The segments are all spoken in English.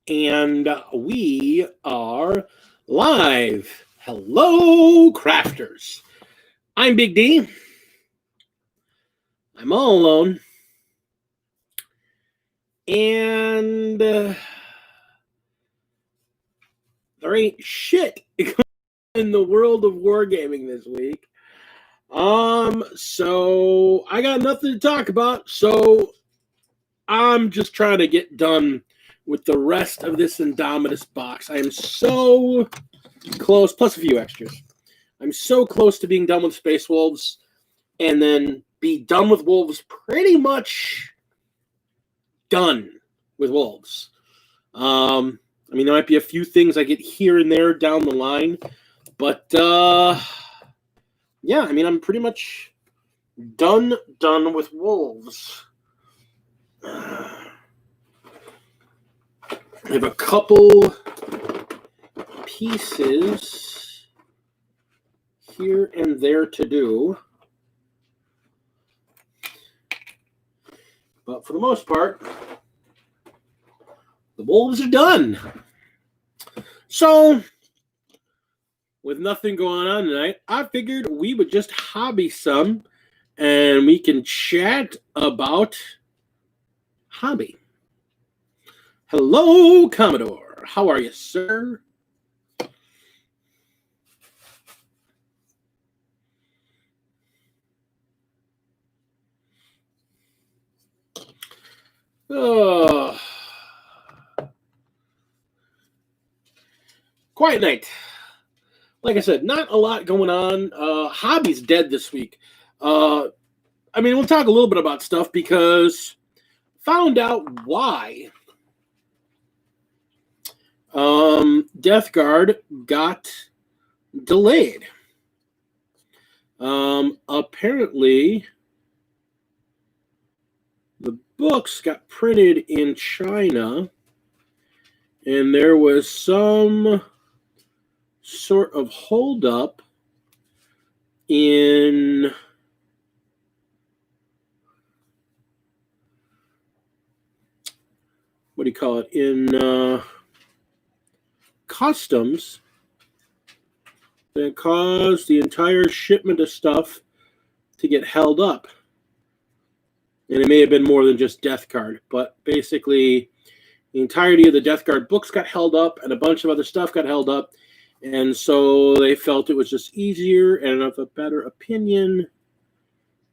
And we are live. Hello, crafters. I'm Big D. I'm all alone. And there ain't shit in the world of wargaming this week. So I got nothing to talk about. So I'm just trying to get done with the rest of this Indomitus box. I am so close, plus a few extras. I'm so close to being done with Space Wolves and then be done with Wolves, pretty much done with Wolves. I mean, there might be a few things I get here and there down the line, but yeah, I mean, I'm pretty much done with Wolves. I have a couple pieces here and there to do, but for the most part, the Wolves are done. So, with nothing going on tonight, I figured we would just hobby some and we can chat about hobby. Hello, Commodore. How are you, sir? Oh, quiet night. Like I said, not a lot going on. Hobby's dead this week. I mean, we'll talk a little bit about stuff because found out why Death Guard got delayed. Apparently, the books got printed in China, and there was some sort of holdup in what do you call it? In customs that caused the entire shipment of stuff to get held up. And it may have been more than just Death Guard, but basically the entirety of the Death Guard books got held up and a bunch of other stuff got held up. And so they felt it was just easier and of a better opinion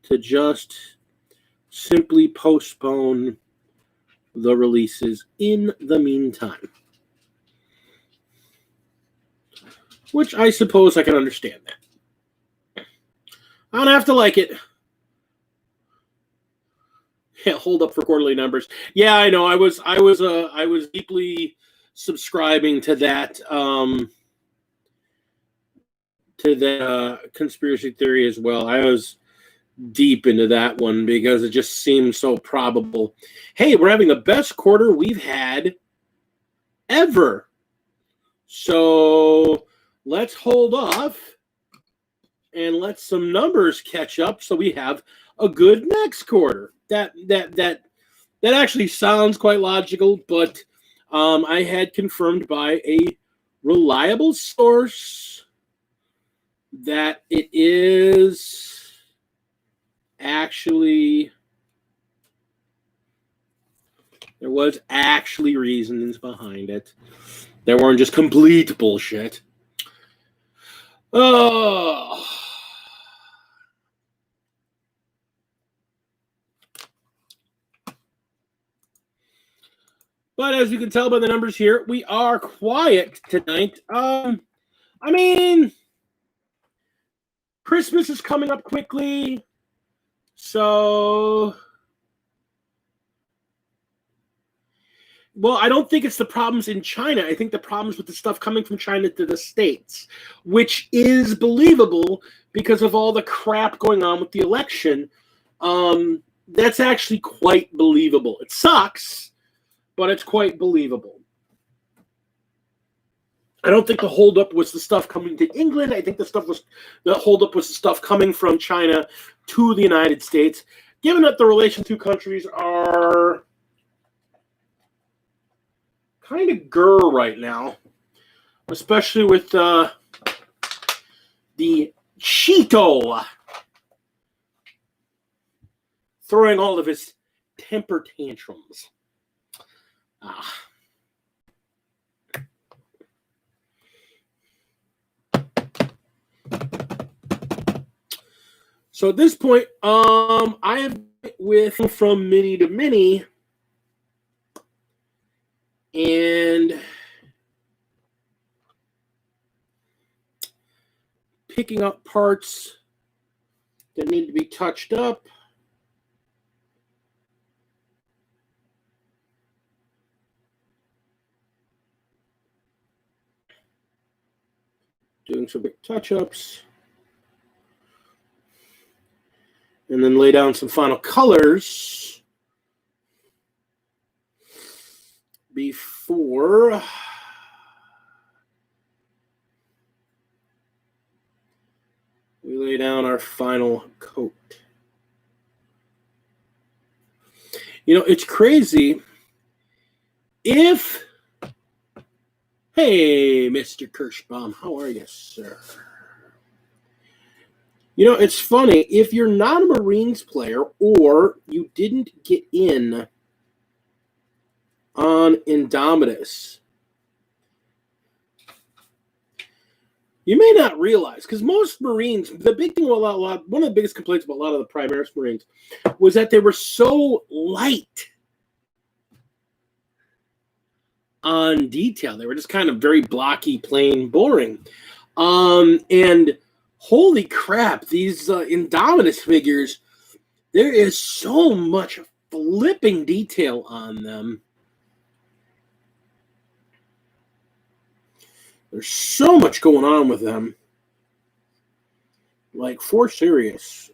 to just simply postpone the releases in the meantime. Which I suppose I can understand that. I don't have to like it. Yeah, hold up for quarterly numbers. Yeah, I know. I was deeply subscribing to that conspiracy theory as well. I was deep into that one because it just seemed so probable. Hey, we're having the best quarter we've had ever. So let's hold off and let some numbers catch up so we have a good next quarter. That actually sounds quite logical, but I had confirmed by a reliable source that it is actually, there was actually reasons behind it. There weren't just complete bullshit. Oh. But as you can tell by the numbers here, we are quiet tonight. I mean, Christmas is coming up quickly, so... Well, I don't think it's the problems in China. I think the problems with the stuff coming from China to the States, which is believable because of all the crap going on with the election. That's actually quite believable. It sucks, but it's quite believable. I don't think the holdup was the stuff coming to England. I think the holdup was the stuff coming from China to the United States. Given that the relation to countries are kind of grr right now, especially with the Cheeto throwing all of his temper tantrums. So at this point, I have with from mini to mini, and picking up parts that need to be touched up. Doing some big touch-ups. And then lay down some final colors before we lay down our final coat. You know, it's crazy. Hey, Mr. Kirschbaum, how are you, sir? You know, it's funny. If you're not a Marines player or you didn't get in on Indomitus, you may not realize, because most Marines, the big thing about one of the biggest complaints about a lot of the Primaris Marines was that they were so light on detail. They were just kind of very blocky, plain, boring. And holy crap, these Indomitus figures, there is so much flipping detail on them. There's so much going on with them. Like, for serious.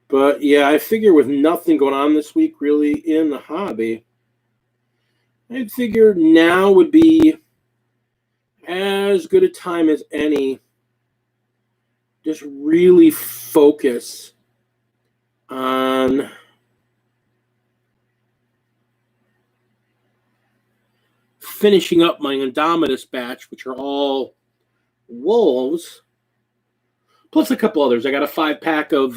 But yeah, I figure with nothing going on this week really in the hobby, I figure now would be as good a time as any. Just really focus on finishing up my Indomitus batch, which are all wolves, plus a couple others. I got a 5-pack of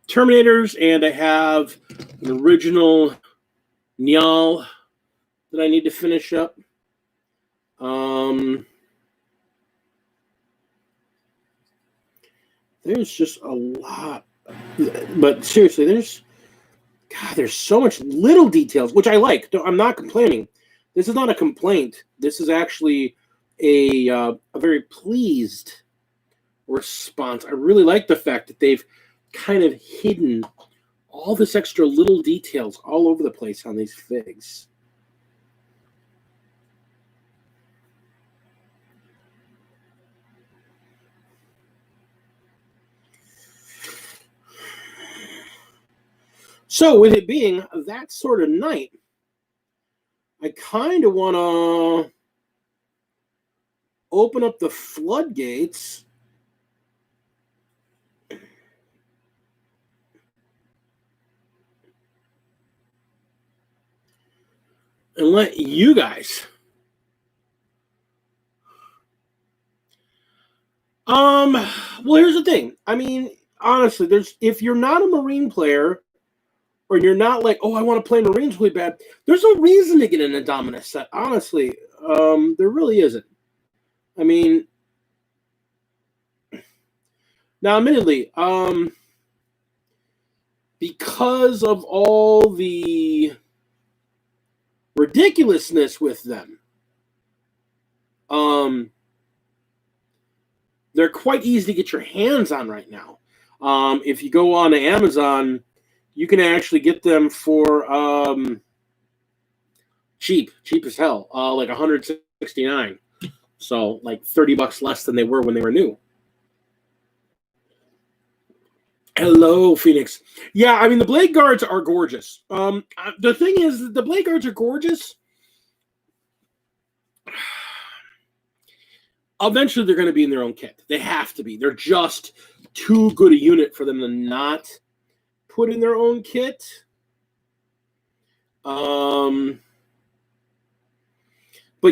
Terminators, and I have an original Nyal that I need to finish up. There's just a lot, but seriously, there's so much little details, which I like. I'm not complaining. This is not a complaint. This is actually a very pleased response. I really like the fact that they've kind of hidden all this extra little details all over the place on these figs. So with it being that sort of night, I kind of want to open up the floodgates and let you guys well, here's the thing. I mean, honestly, if you're not a Marine player, or you're not like, oh, I want to play Marines really bad, there's no reason to get an Indominus set. Honestly, there really isn't. I mean, now, admittedly, because of all the ridiculousness with them, they're quite easy to get your hands on right now. If you go on Amazon, you can actually get them for cheap as hell, like $169. So like $30 less than they were when they were new. Hello, Phoenix. Yeah, I mean, the blade guards are gorgeous. The thing is, the blade guards are gorgeous. Eventually, they're going to be in their own kit. They have to be. They're just too good a unit for them to not put in their own kit. But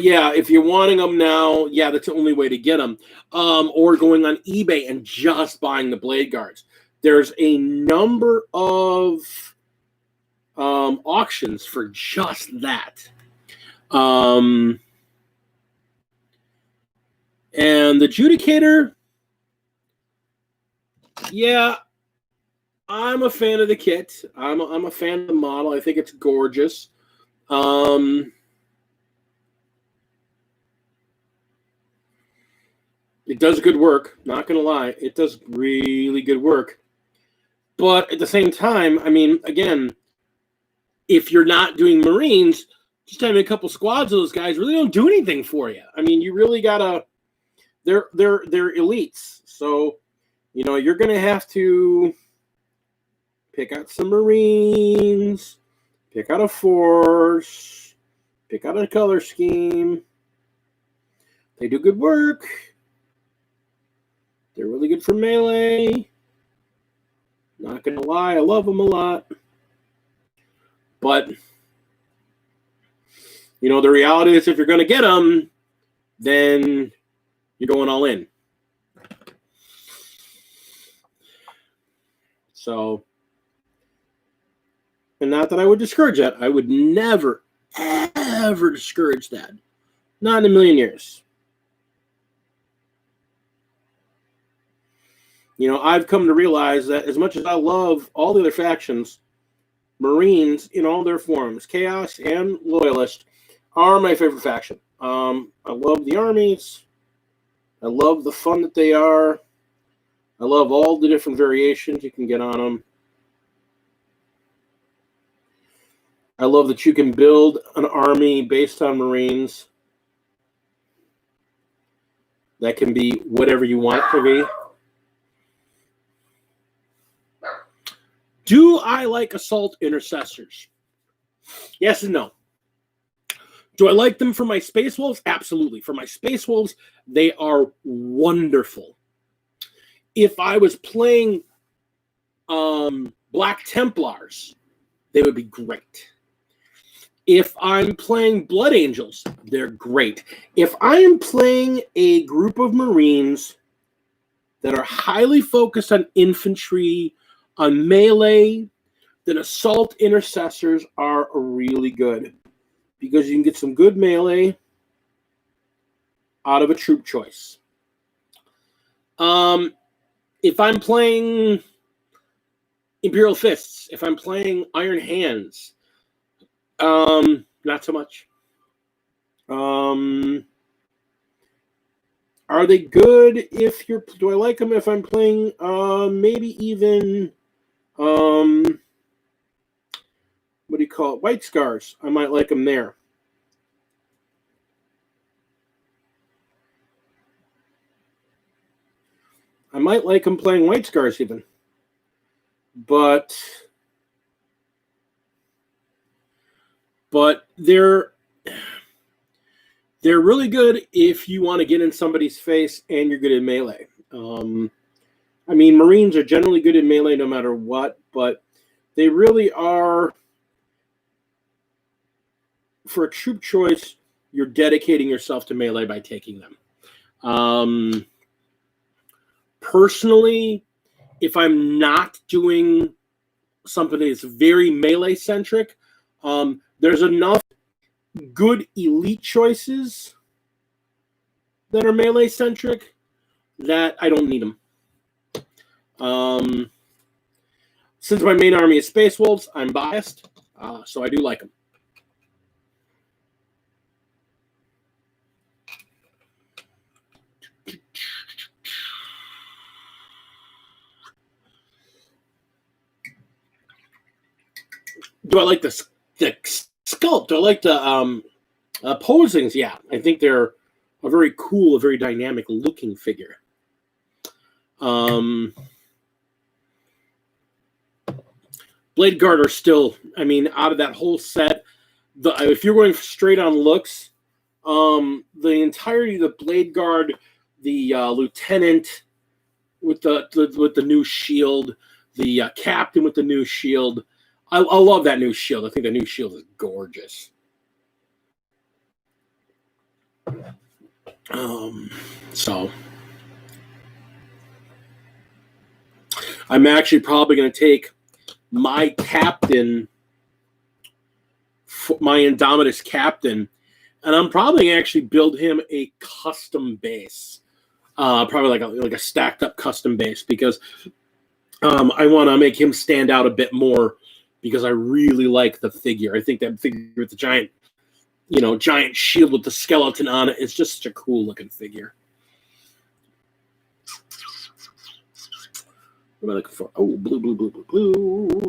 yeah, if you're wanting them now, yeah, that's the only way to get them. Or going on eBay and just buying the blade guards. There's a number of auctions for just that. And the Judicator, yeah, I'm a fan of the kit. I'm a fan of the model. I think it's gorgeous. It does good work. Not going to lie. It does really good work. But at the same time, I mean, again, if you're not doing Marines, just having a couple squads of those guys really don't do anything for you. I mean, you really gotta. They're elites, so you're gonna have to pick out some Marines, pick out a force, pick out a color scheme. They do good work. They're really good for melee. Not gonna lie, I love them a lot. But, the reality is if you're going to get them, then you're going all in. So, and not that I would discourage that. I would never, ever discourage that. Not in a million years. I've come to realize that as much as I love all the other factions, Marines in all their forms, Chaos and Loyalist, are my favorite faction. I love the armies. I love the fun that they are. I love all the different variations you can get on them. I love that you can build an army based on Marines that can be whatever you want it to be. Do I like assault intercessors? Yes and no. Do I like them for my Space Wolves? Absolutely. For my Space Wolves, they are wonderful. If I was playing Black Templars, they would be great. If I'm playing Blood Angels, they're great. If I am playing a group of Marines that are highly focused on infantry, on melee, then assault intercessors are really good because you can get some good melee out of a troop choice. If I'm playing Imperial Fists, if I'm playing Iron Hands, not so much. Are they good if you're... Do I like them if I'm playing maybe even... what do you call it? White Scars. I might like them there. I might like them playing White Scars even. But they're really good if you want to get in somebody's face and you're good in melee. I mean, Marines are generally good in melee no matter what, but they really are, for a troop choice, you're dedicating yourself to melee by taking them. Personally, if I'm not doing something that's very melee-centric, there's enough good elite choices that are melee-centric that I don't need them. Since my main army is Space Wolves, I'm biased, so I do like them. Do I like the sculpt? Do I like the posings? Yeah, I think they're a very cool, a very dynamic looking figure. Blade Guard are still, I mean, out of that whole set, if you're going straight on looks, the entirety of the Blade Guard, the Lieutenant with the new shield, the Captain with the new shield, I love that new shield. I think the new shield is gorgeous. So I'm actually probably going to take my captain, my Indomitus captain, and I'm probably going to actually build him a custom base, probably like a stacked up custom base, because I want to make him stand out a bit more, because I really like the figure. I think that figure with the giant shield with the skeleton on it is just such a cool looking figure. What am I looking for? Oh, blue, blue, blue, blue, blue.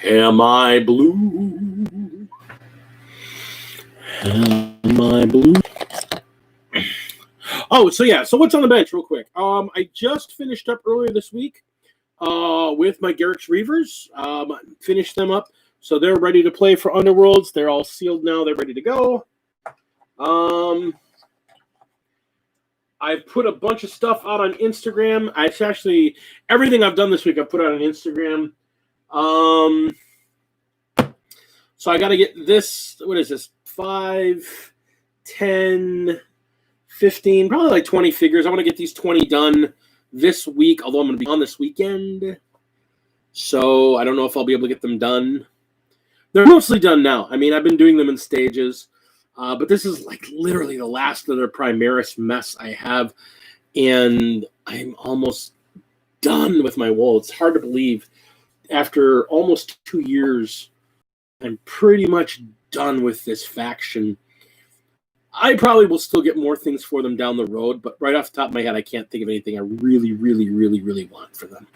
Am I blue? Am I blue? Oh, so yeah. So what's on the bench, real quick? I just finished up earlier this week with my Garrick's Reavers. Finished them up, so they're ready to play for Underworlds. They're all sealed now. They're ready to go. I've put a bunch of stuff out on Instagram. It's actually everything I've done this week I've put out on Instagram. So I got to get this. What is this? 5, 10, 15, probably like 20 figures. I want to get these 20 done this week, although I'm going to be on this weekend. So I don't know if I'll be able to get them done. They're mostly done now. I mean, I've been doing them in stages. But this is like literally the last of their Primaris mess I have. And I'm almost done with my wool. It's hard to believe. After almost 2 years, I'm pretty much done with this faction. I probably will still get more things for them down the road, but right off the top of my head, I can't think of anything I really, really, really, really want for them.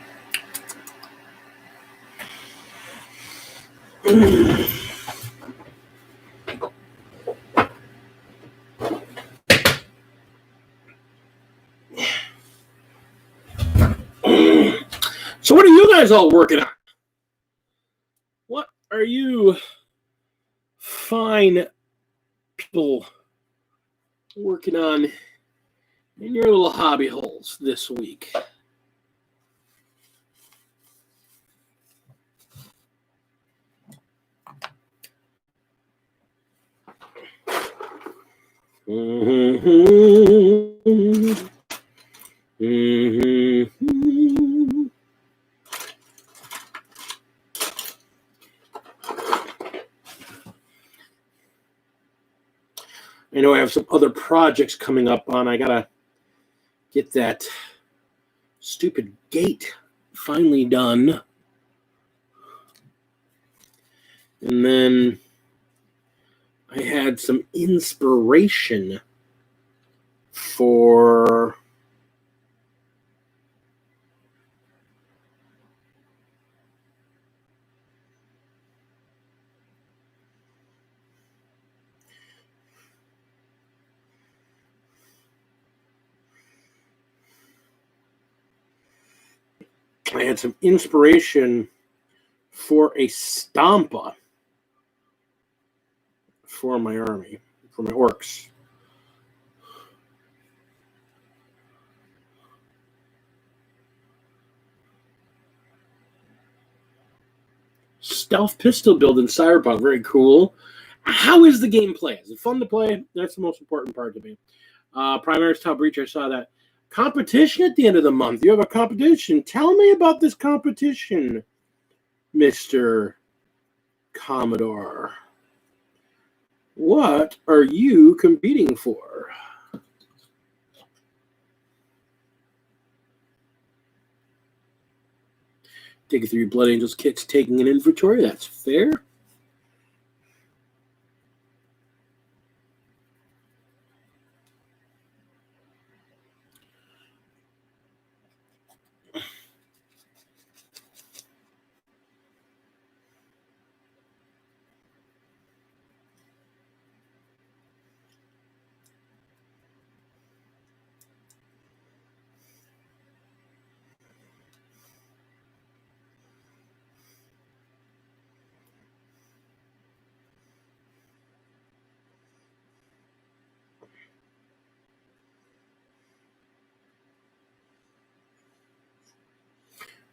So what are you guys all working on? What are you fine people working on in your little hobby holes this week? I know I have some other projects coming up on. I gotta get that stupid gate finally done. And then I had some inspiration for a Stampa for my army, for my orcs. Stealth pistol build in Cyberpunk, very cool. How is the gameplay? Is it fun to play? That's the most important part to me. Primaris Top Breach, I saw that. Competition at the end of the month. You have a competition. Tell me about this competition, Mr. Commodore. What are you competing for? Taking through your Blood Angels kits, taking an inventory. That's fair.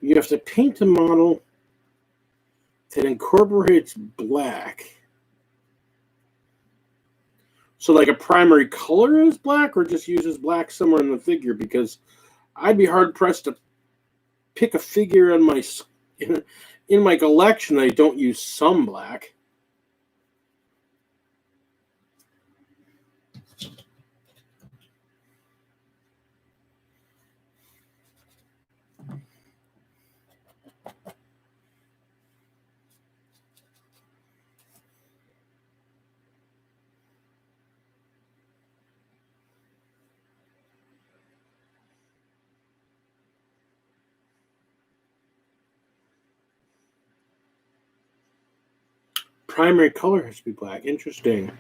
you have to paint a model that incorporates black. So like a primary color is black, or just uses black somewhere in the figure? Because I'd be hard pressed to pick a figure in my collection that I don't use some black. Primary color has to be black. Interesting.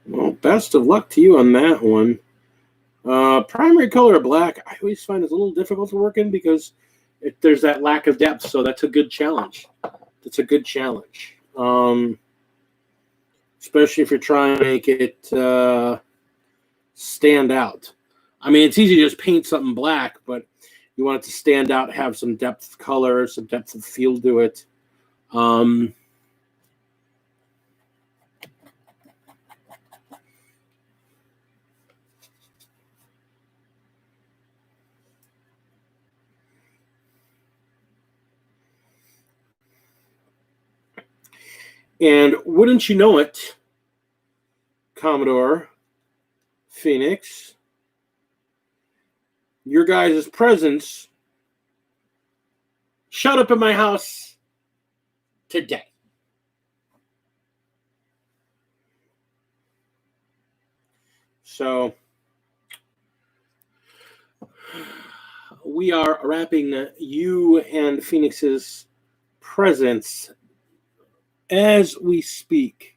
Well, best of luck to you on that one. Primary color black, I always find is a little difficult to work in because there's that lack of depth. So that's a good challenge. That's a good challenge. Especially if you're trying to make it stand out. I mean, it's easy to just paint something black, but you want it to stand out, have some depth of color, some depth of feel to it. And wouldn't you know it, Commodore Phoenix, your guys' presence showed up at my house today. So we are wrapping you and Phoenix's presence as we speak.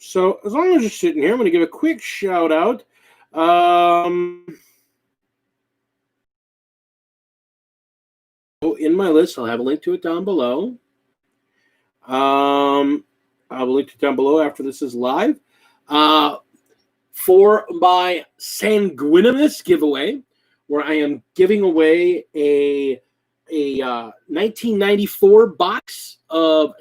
So as long as you're sitting here, I'm going to give a quick shout out. In my list, I'll have a link to it down below. I'll link it down below after this is live. For my Sanguinimus giveaway, where I am giving away a 1994 box of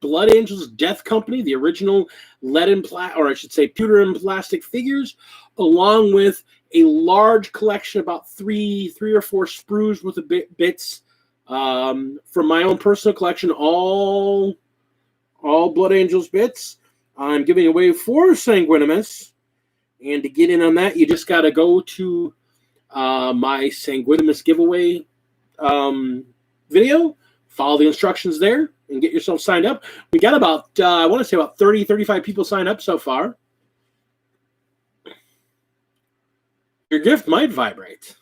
Blood Angels Death Company, the original lead and or I should say pewter and plastic figures, along with a large collection, about three or four sprues with bits from my own personal collection, all Blood Angels bits. I'm giving away 4 Sanguinimus, and to get in on that, you just got to go to my Sanguinimus giveaway video, follow the instructions there, and get yourself signed up. We got about, I want to say about 30, 35 people signed up so far. Your gift might vibrate.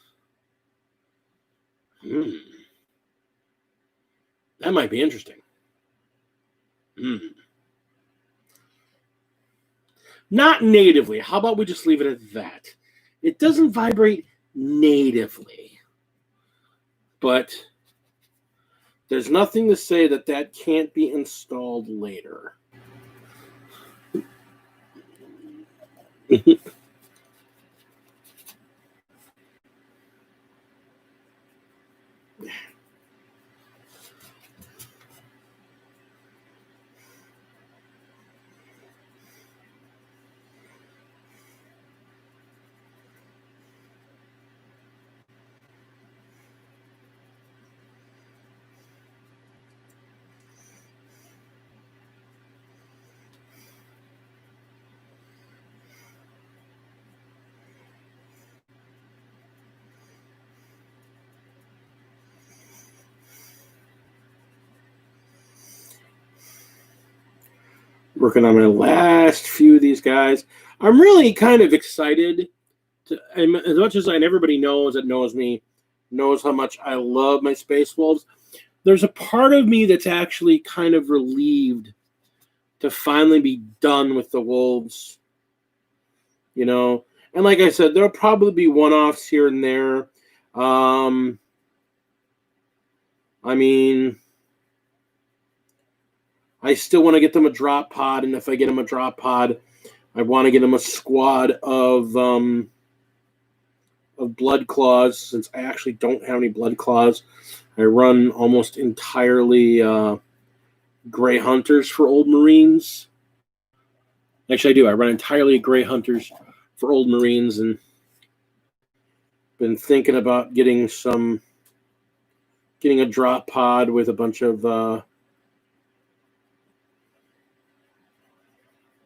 That might be interesting. Not natively. How about we just leave it at that? It doesn't vibrate natively. But there's nothing to say that that can't be installed later. Working on my last few of these guys. I'm really kind of excited to, as much as everybody knows that knows me, knows how much I love my Space Wolves. there's a part of me that's actually kind of relieved to finally be done with the Wolves. You know, and like I said, there'll probably be one-offs here and there. I mean, I still want to get them a drop pod, and if I get them a drop pod, I want to get them a squad of blood claws, since I actually don't have any blood claws. I run almost entirely gray hunters for old Marines. Actually, I do. I run entirely gray hunters for old Marines, and been thinking about getting a drop pod with a bunch of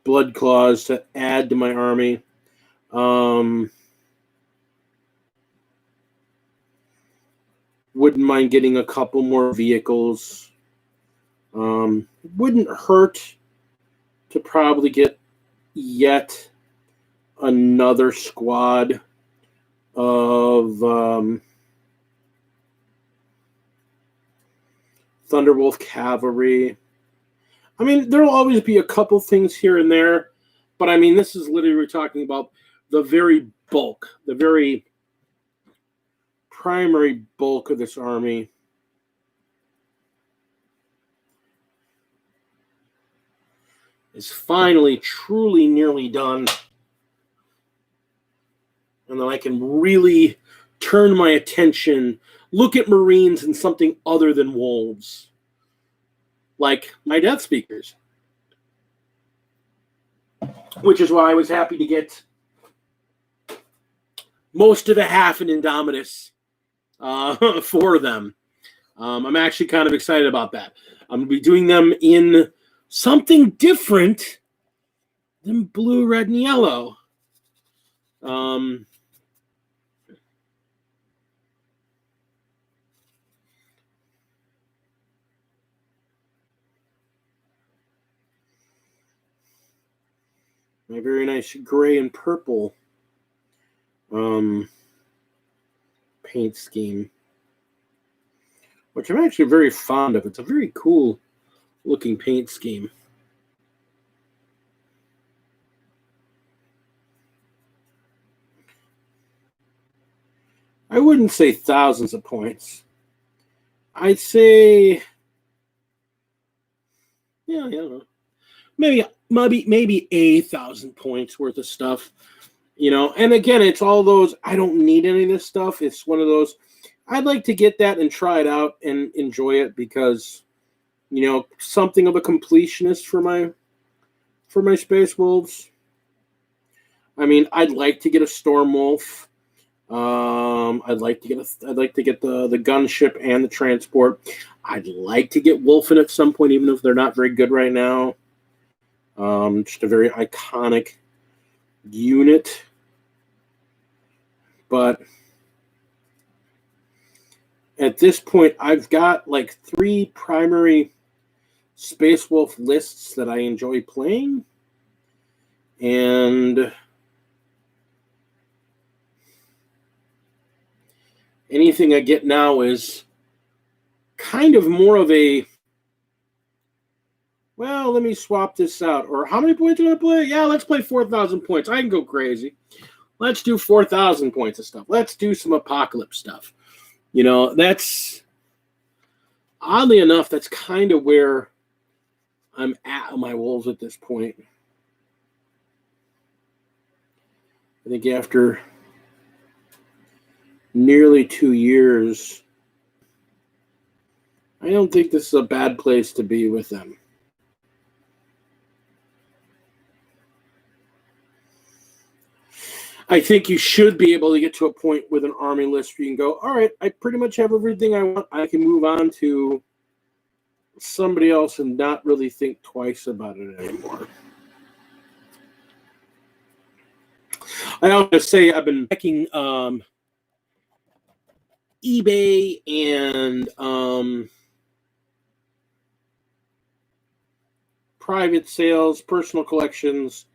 blood claws to add to my army. Wouldn't mind getting a couple more vehicles. Wouldn't hurt to probably get yet another squad of Thunderwolf cavalry. I mean, there'll always be a couple things here and there, but I mean, this is literally, we're talking about the very bulk, the very primary bulk of this army. Is finally truly nearly done. And then I can really turn my attention, look at Marines and something other than Wolves. Like my Death Speakers. Which is why I was happy to get most of the half an Indomitus for them. I'm actually kind of excited about that. I'm going to be doing them in something different than blue, red, and yellow. My very nice gray and purple paint scheme, which I'm actually very fond of. It's a very cool looking paint scheme. I wouldn't say thousands of points. I'd say, yeah, I don't know. Maybe 1,000 points worth of stuff, you know. And again, it's all those, I don't need any of this stuff. It's one of those, I'd like to get that and try it out and enjoy it because, you know, something of a completionist for my Space Wolves. I mean, I'd like to get a Storm Wolf. I'd like to get the gunship and the transport. I'd like to get Wolfen at some point, even if they're not very good right now. Just a very iconic unit. But at this point, I've got like 3 primary Space Wolf lists that I enjoy playing. And anything I get now is kind of more of a, well, let me swap this out. Or how many points do I play? Yeah, let's play 4,000 points. I can go crazy. Let's do 4,000 points of stuff. Let's do some Apocalypse stuff. You know, that's, oddly enough, that's kind of where I'm at my Wolves at this point. I think after nearly 2 years, I don't think this is a bad place to be with them. I think you should be able to get to a point with an army list where you can go, all right, I pretty much have everything I want. I can move on to somebody else and not really think twice about it anymore. I also say I've been checking eBay and private sales, personal collections,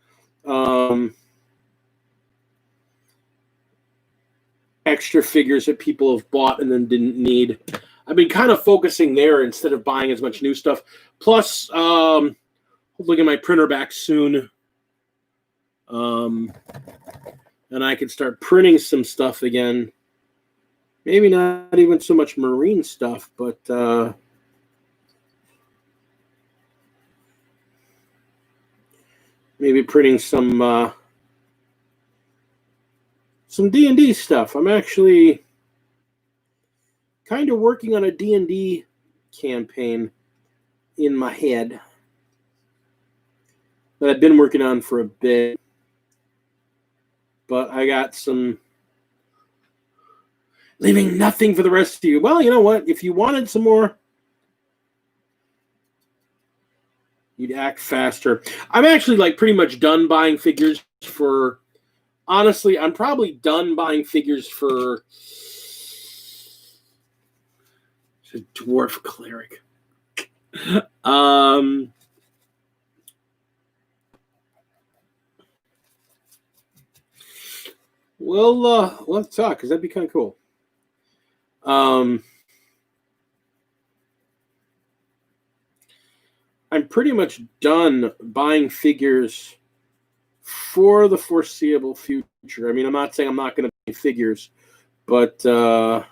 extra figures that people have bought and then didn't need. I've been kind of focusing there instead of buying as much new stuff. Plus, hopefully get my printer back soon. And I can start printing some stuff again. Maybe not even so much marine stuff, but maybe printing some D&D stuff. I'm actually kind of working on a D&D campaign in my head that I've been working on for a bit. But I got some leaving nothing for the rest of you. Well, you know what? If you wanted some more, you'd act faster. I'm actually like pretty much done buying figures for... Honestly, I'm probably done buying figures for... It's a dwarf cleric. Well, let's talk, because that'd be kind of cool. I'm pretty much done buying figures for the foreseeable future. I mean, I'm not saying I'm not going to buy figures, but I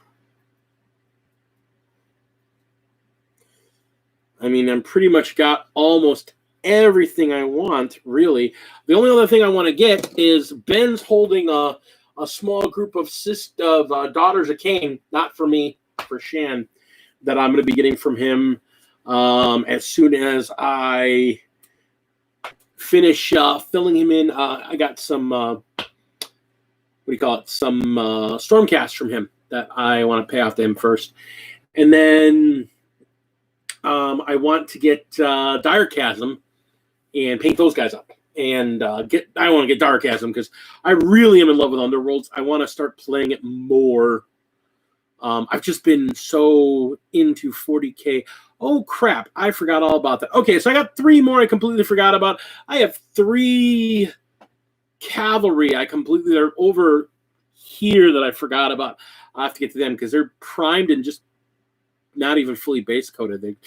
mean, I'm pretty much got almost everything I want, really. The only other thing I want to get is Ben's holding a small group of daughters of Cain, not for me, for Shan, that I'm going to be getting from him as soon as I finish filling him in. I got some, some Stormcast from him that I want to pay off to him first. And then I want to get Dire Chasm and paint those guys up. And I want to get Dark Chasm because I really am in love with Underworlds. I want to start playing it more. I've just been so into 40K. Oh, crap. I forgot all about that. Okay, so I got 3 more I completely forgot about. I have 3 cavalry they're over here that I forgot about. I have to get to them because they're primed and just not even fully base coated. They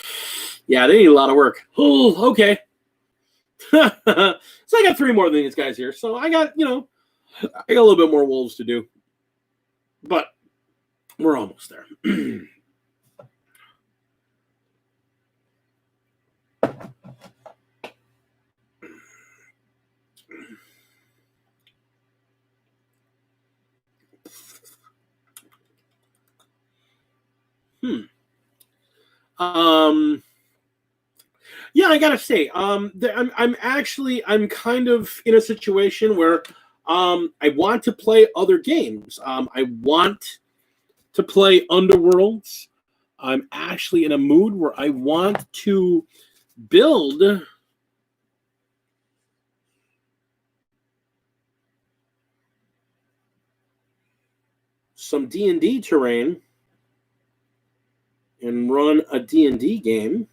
need a lot of work. Oh, okay. So I got 3 more than these guys here. So I got a little bit more wolves to do. But we're almost there. Yeah, I gotta say, I'm kind of in a situation where I want to play other games. I want to play Underworlds. I'm actually in a mood where I want to build some D&D terrain and run a D&D game.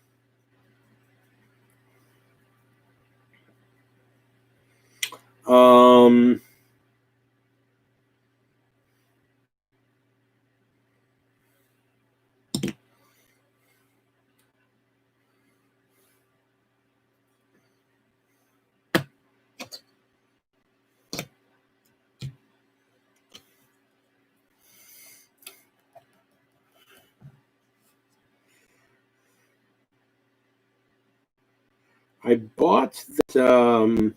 I bought the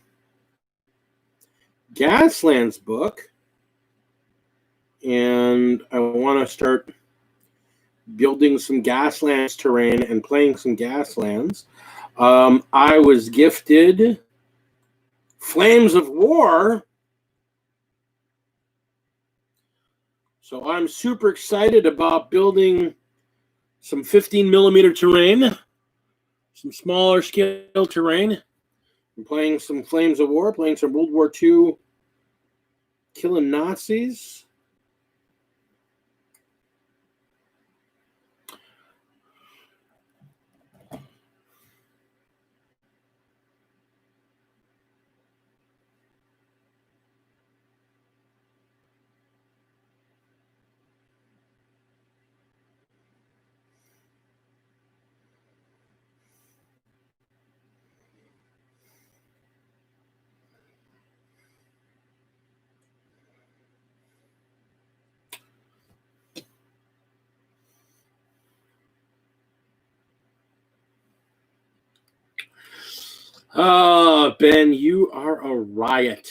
Gaslands book, and I want to start building some Gaslands terrain and playing some Gaslands. I was gifted Flames of War, so I'm super excited about building some 15 millimeter terrain, some smaller scale terrain. I'm playing some Flames of War, playing some World War II, killing Nazis. Ben, you are a riot.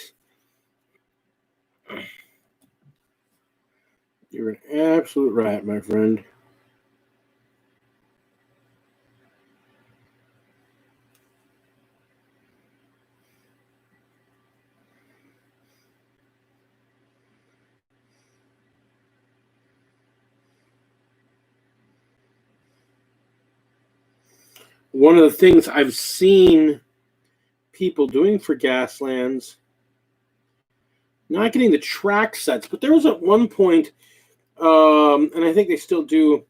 You're an absolute riot, my friend. One of the things I've seen people doing for Gaslands, not getting the track sets, but there was at one point, and I think they still do,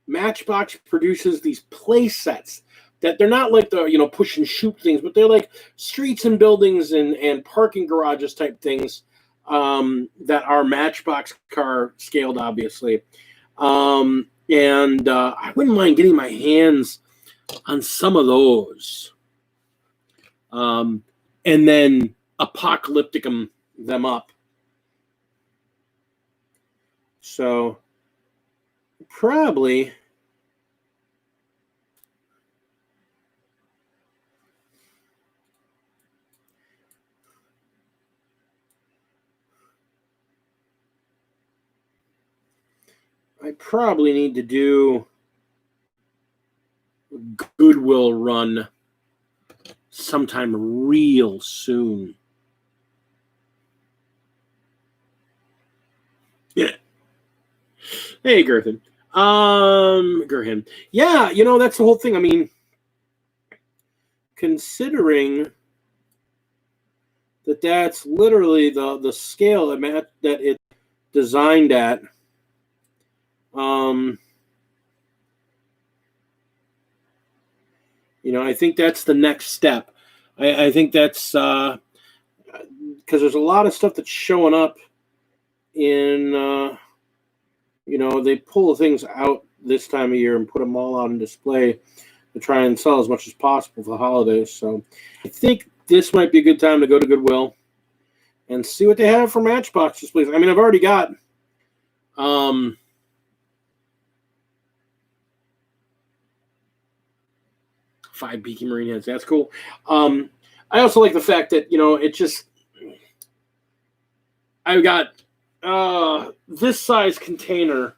Matchbox produces these play sets that they're not like the push and shoot things, but they're like streets and buildings and parking garages type things that are Matchbox car scaled, obviously. And I wouldn't mind getting my hands on some of those. And then apocalyptic them up. So probably I probably need to do a Goodwill run sometime real soon. Yeah. Hey, Gerthan. Gerhin. Yeah, that's the whole thing. I mean, considering that's literally the scale that it's designed at. I think that's the next step. I think that's because there's a lot of stuff that's showing up in, they pull things out this time of year and put them all out on display to try and sell as much as possible for the holidays. So I think this might be a good time to go to Goodwill and see what they have for Matchbox displays. I mean, I've already got 5 Beaky Marine heads. That's cool. I also like the fact that, I've got this size container.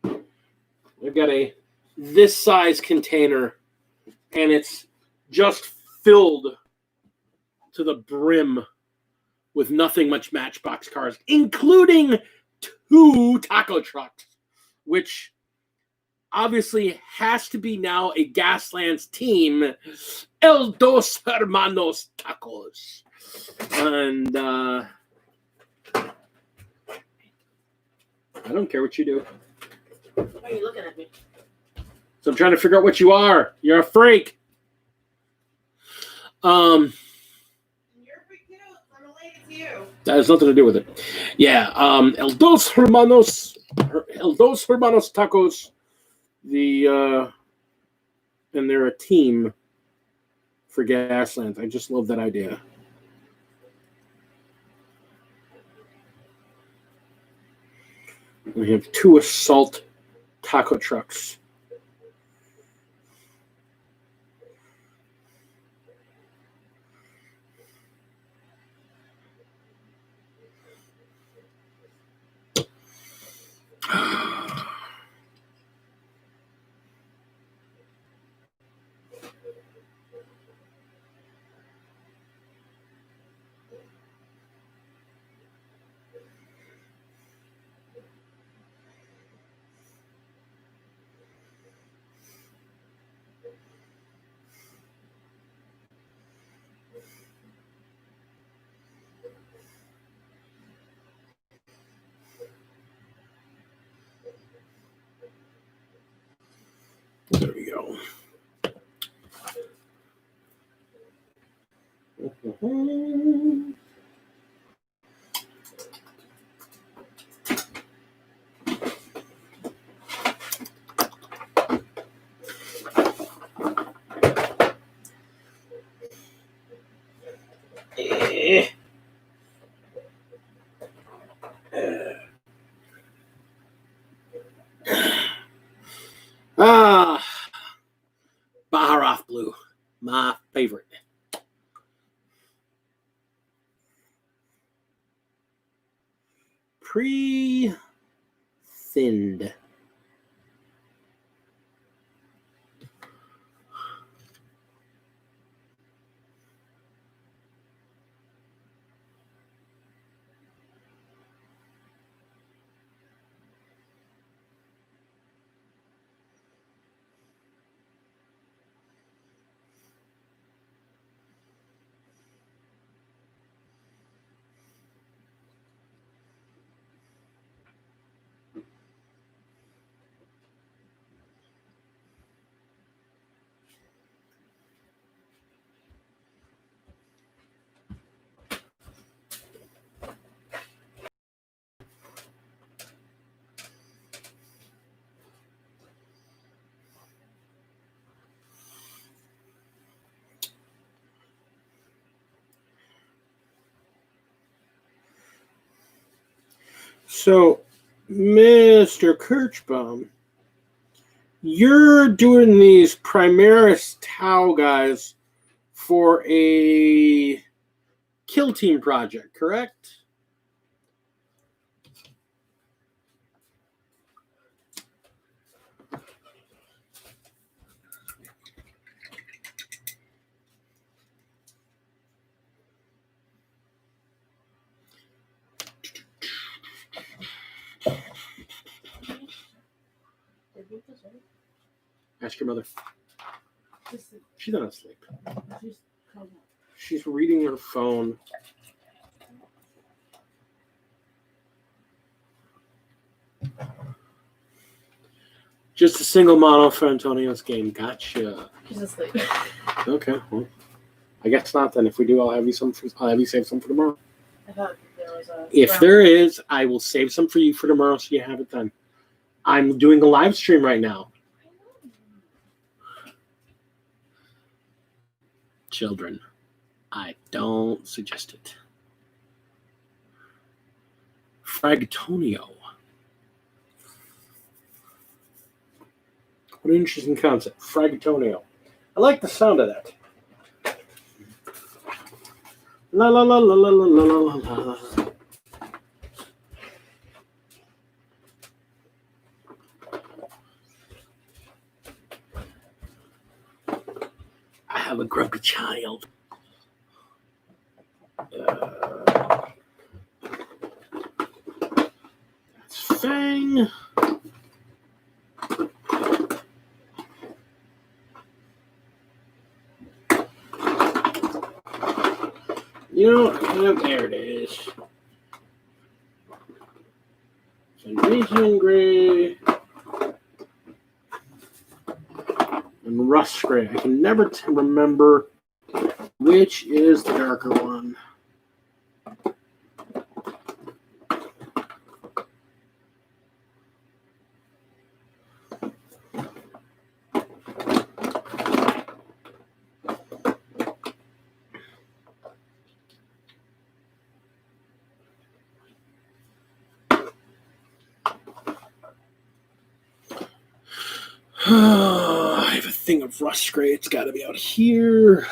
I've got this size container, and it's just filled to the brim with nothing much Matchbox cars, including 2 taco trucks, which obviously has to be now a Gaslands team, El Dos Hermanos Tacos. And I don't care what you do. Why are you looking at me? So I'm trying to figure out what you are. You're a freak. You're pretty cute. I'm related to you. That has nothing to do with it. Yeah. El Dos Hermanos Tacos. And they're a team for Gaslands. I just love that idea. We have 2 assault taco trucks. There we go. pre-thinned. So, Mr. Kirchbaum, you're doing these Primaris Tau guys for a kill team project, correct? Ask your mother. She's not asleep. She's reading her phone. Just a single model for Antonio's game. Gotcha. She's asleep. Okay. Well, I guess not then. If we do, I'll have you some. I'll have you save some for tomorrow. I thought there was a. If there is, I will save some for you for tomorrow, so you have it then. I'm doing a live stream right now. Children, I don't suggest it. Fragtonio. What an interesting concept. Fragtonio. I like the sound of that. La la la la la la la la la. I have a grumpy child. That's Fang. You know, there it is. Foundation gray and rust gray. I can never remember which is the darker one. I have a thing of rust gray. It's got to be out here.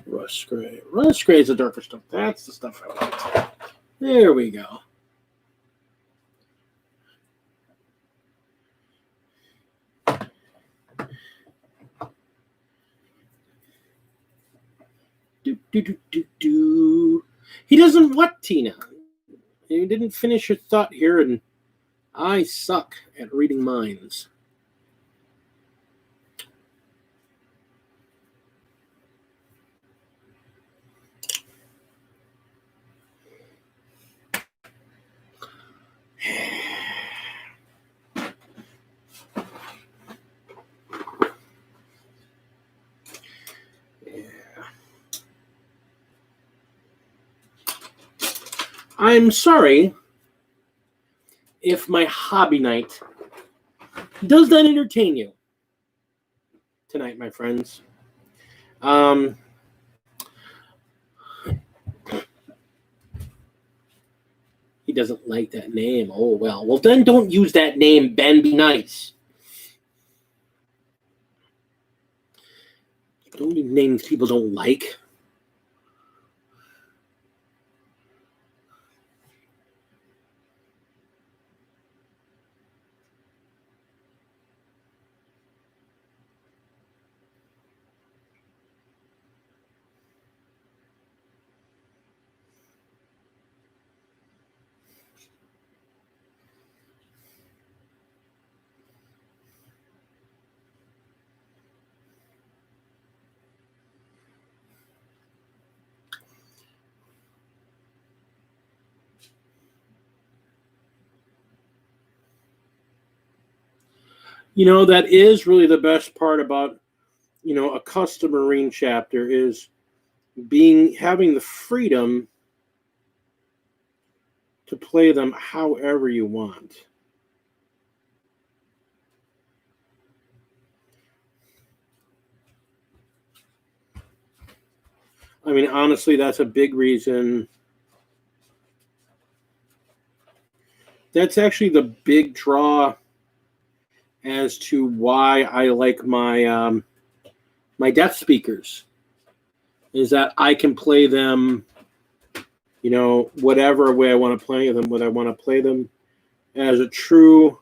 Rust gray. Rust gray is the darker stuff. That's the stuff I want. There we go. Do, do, do, do, do. He doesn't what, Tina? You didn't finish your thought here, and I suck at reading minds. I'm sorry if my hobby night does not entertain you tonight, my friends. He doesn't like that name. Oh, well. Well, then don't use that name, Ben. Be nice. Don't use names people don't like. You know, that is really the best part about, you know, a custom Marine chapter is having the freedom to play them however you want. I mean, honestly, that's a big reason. That's actually the big draw as to why I like my my Death Speakers, is that I can play them, you know, whatever way I want to play them, whether I want to play them as a true,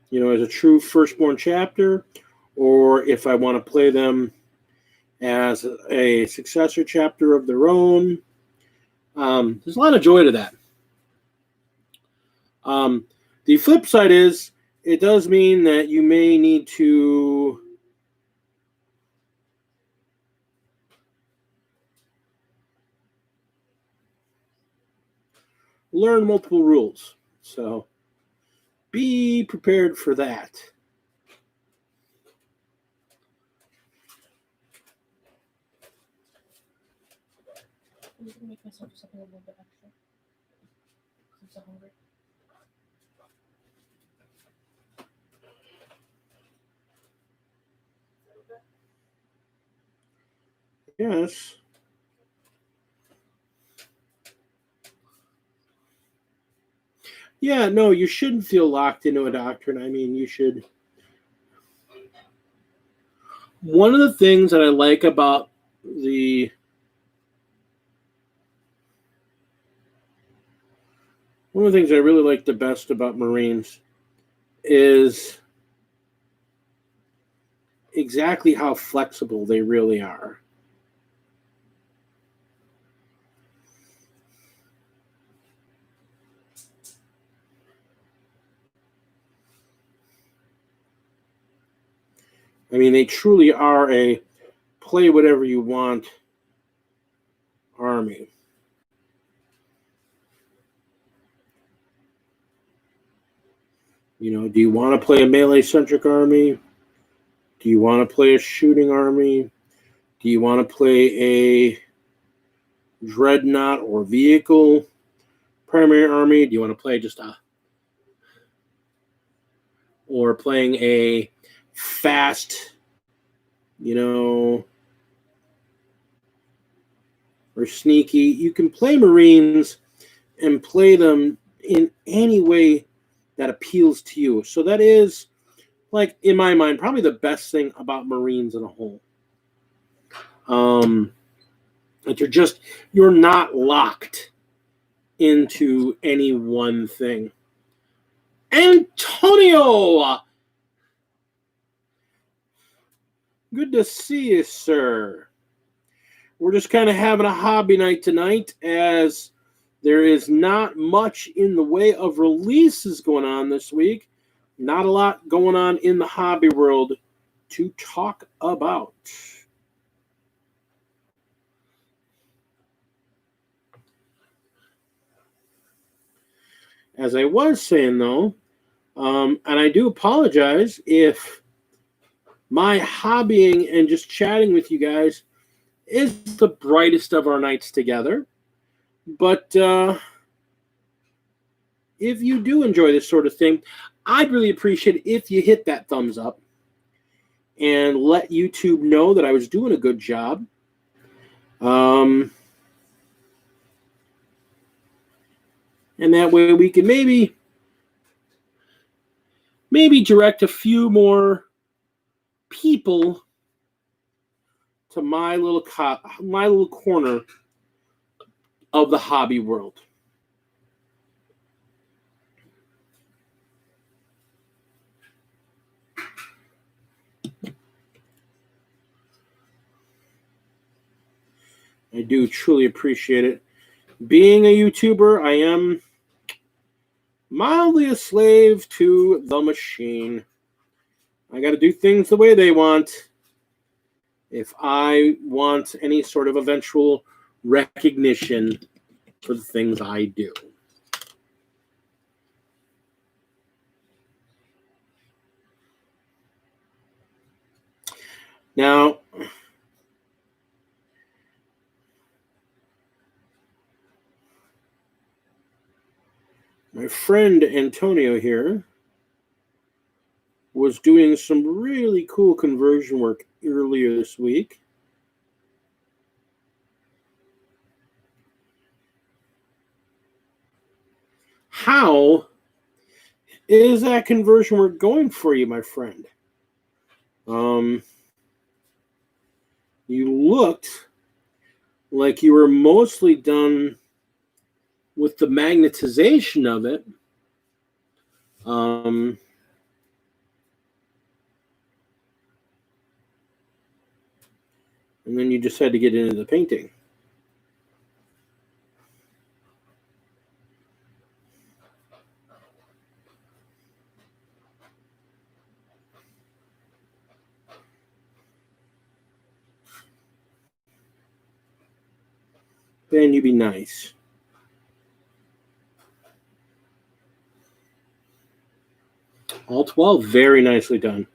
you know, as a true firstborn chapter, or if I want to play them as a successor chapter of their own. There's a lot of joy to that. The flip side is it does mean that you may need to learn multiple rules. So be prepared for that. I'm just gonna make myself something a little bit extra. I'm so hungry. Yes. Yeah, no, you shouldn't feel locked into a doctrine. I mean, you should. One of the things that I like about one of the things I really like the best about Marines is exactly how flexible they really are. I mean, they truly are a play whatever you want army. You know, do you want to play a melee-centric army? Do you want to play a shooting army? Do you want to play a dreadnought or vehicle primary army? Do you want to play just or playing a fast, you know, or sneaky? You can play Marines and play them in any way that appeals to you. So that is, like, in my mind, probably the best thing about Marines in a whole. That you're not locked into any one thing. Antonio! Good to see you, sir. We're just kind of having a hobby night tonight, as there is not much in the way of releases going on this week. Not a lot going on in the hobby world to talk about. As I was saying, though, and I do apologize if my hobbying and just chatting with you guys is the brightest of our nights together. But if you do enjoy this sort of thing, I'd really appreciate it if you hit that thumbs up and let YouTube know that I was doing a good job. And that way we can maybe direct a few more people to my little corner of the hobby world. I do truly appreciate it. Being a YouTuber, I am mildly a slave to the machine. I got to do things the way they want if I want any sort of eventual recognition for the things I do. Now, my friend Antonio here was doing some really cool conversion work earlier this week. How is that conversion work going for you, my friend? You looked like you were mostly done with the magnetization of it. And then you just had to get into the painting. Ben, you be nice. All 12, very nicely done.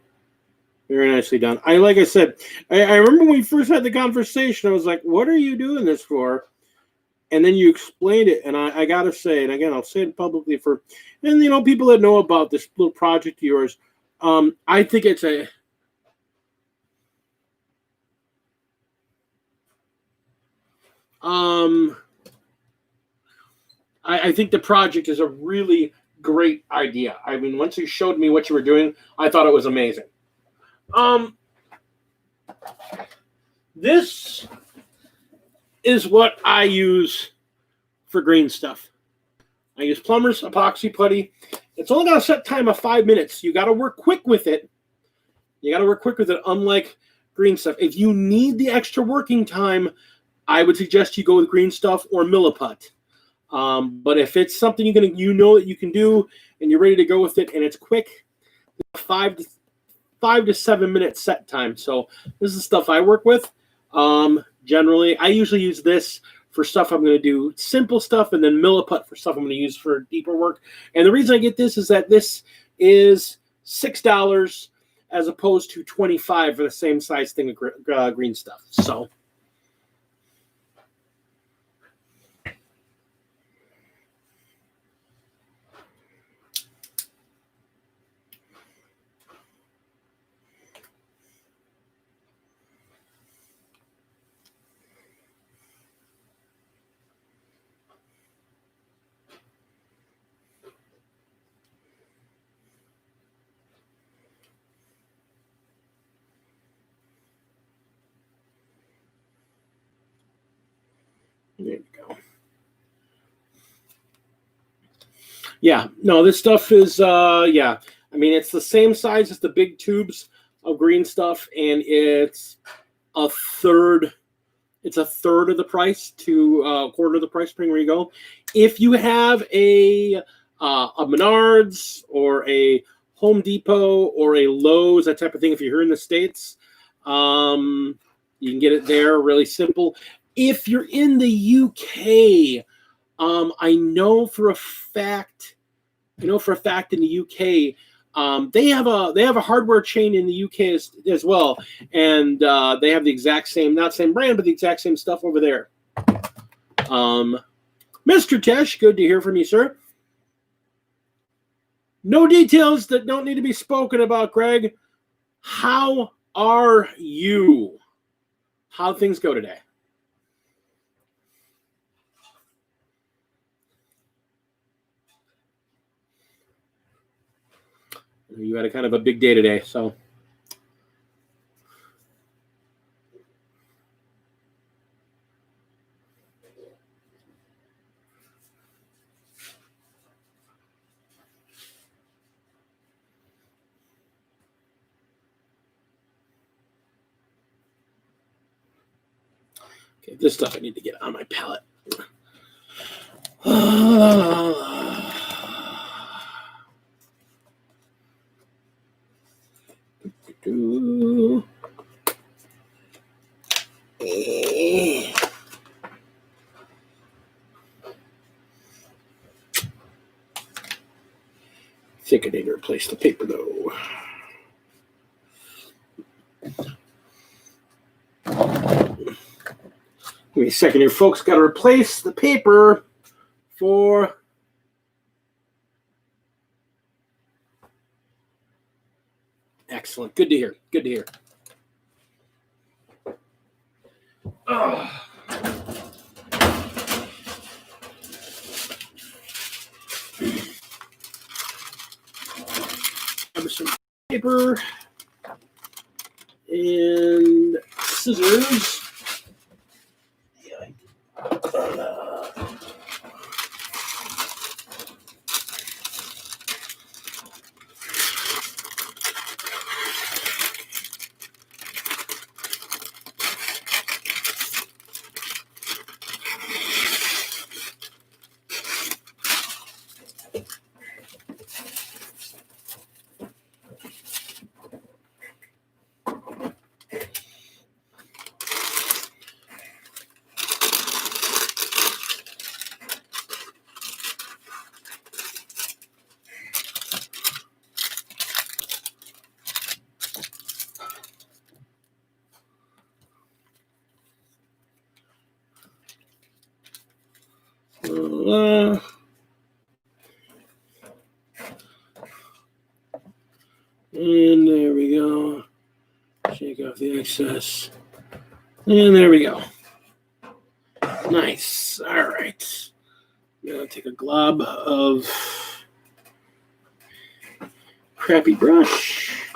Very nicely done. Like I said, I remember when we first had the conversation, I was like, what are you doing this for? And then you explained it, and I got to say, and again, I'll say it publicly and people that know about this little project of yours, I think it's I think the project is a really great idea. I mean, once you showed me what you were doing, I thought it was amazing. This is what I use for green stuff. I use Plumber's epoxy putty. It's only got a set time of 5 minutes. You got to work quick with it. Unlike green stuff. If you need the extra working time, I would suggest you go with green stuff or Milliput. But if it's something you know that you can do and you're ready to go with it and it's quick, 5 to 7 minute set time. So this is stuff I work with. Generally, I usually use this for stuff I'm going to do simple stuff, and then Milliput for stuff I'm going to use for deeper work. And the reason I get this is that this is $6 as opposed to $25 for the same size thing of green stuff. So. There you go. Yeah, no, this stuff is, I mean, it's the same size as the big tubes of green stuff, and it's a third of the price to a quarter of the price, depending where you go. If you have a Menards or a Home Depot or a Lowe's, that type of thing, if you're here in the States, you can get it there, really simple. If you're in the UK, I know for a fact in the UK, they have a hardware chain in the UK as well, and they have the exact same, not same brand, but the exact same stuff over there. Mr. Tesh, good to hear from you, sir. No details that don't need to be spoken about, Greg. How are you? How things go today? You had a kind of a big day today, so. Okay, this stuff I need to get on my palette. I think I need to replace the paper though. Give me a second here, folks. Got to replace the paper for... Excellent. Good to hear. Good to hear. Grab some paper and scissors. And there we go. Shake off the excess. And there we go. Nice. All right. I'm going to take a glob of crappy brush.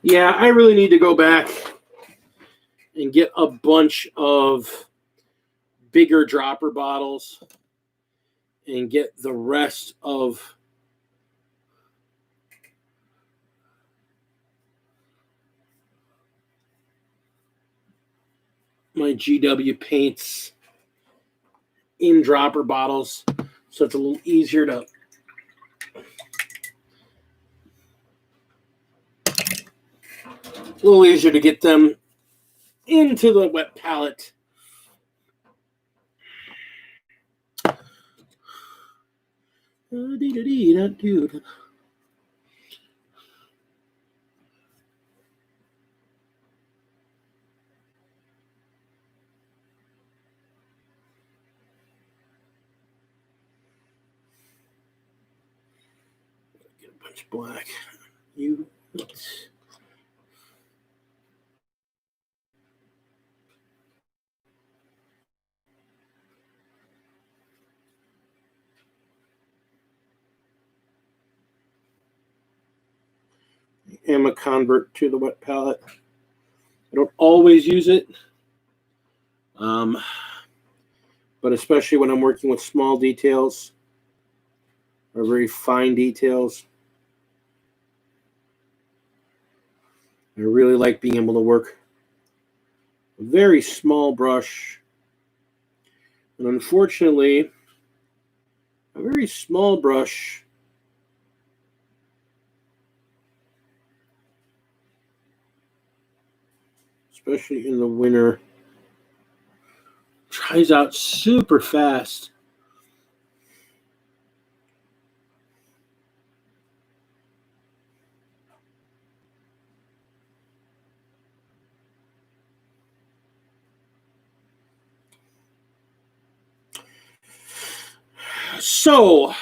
Yeah, I really need to go back and get a bunch of bigger dropper bottles and get the rest of my GW paints in dropper bottles, so it's a little easier to get them into the wet palette. Get a bunch of black. I am a convert to the wet palette. I don't always use it, but especially when I'm working with small details or very fine details, I really like being able to work a very small brush. And unfortunately, a very small brush especially in the winter, dries out super fast. So,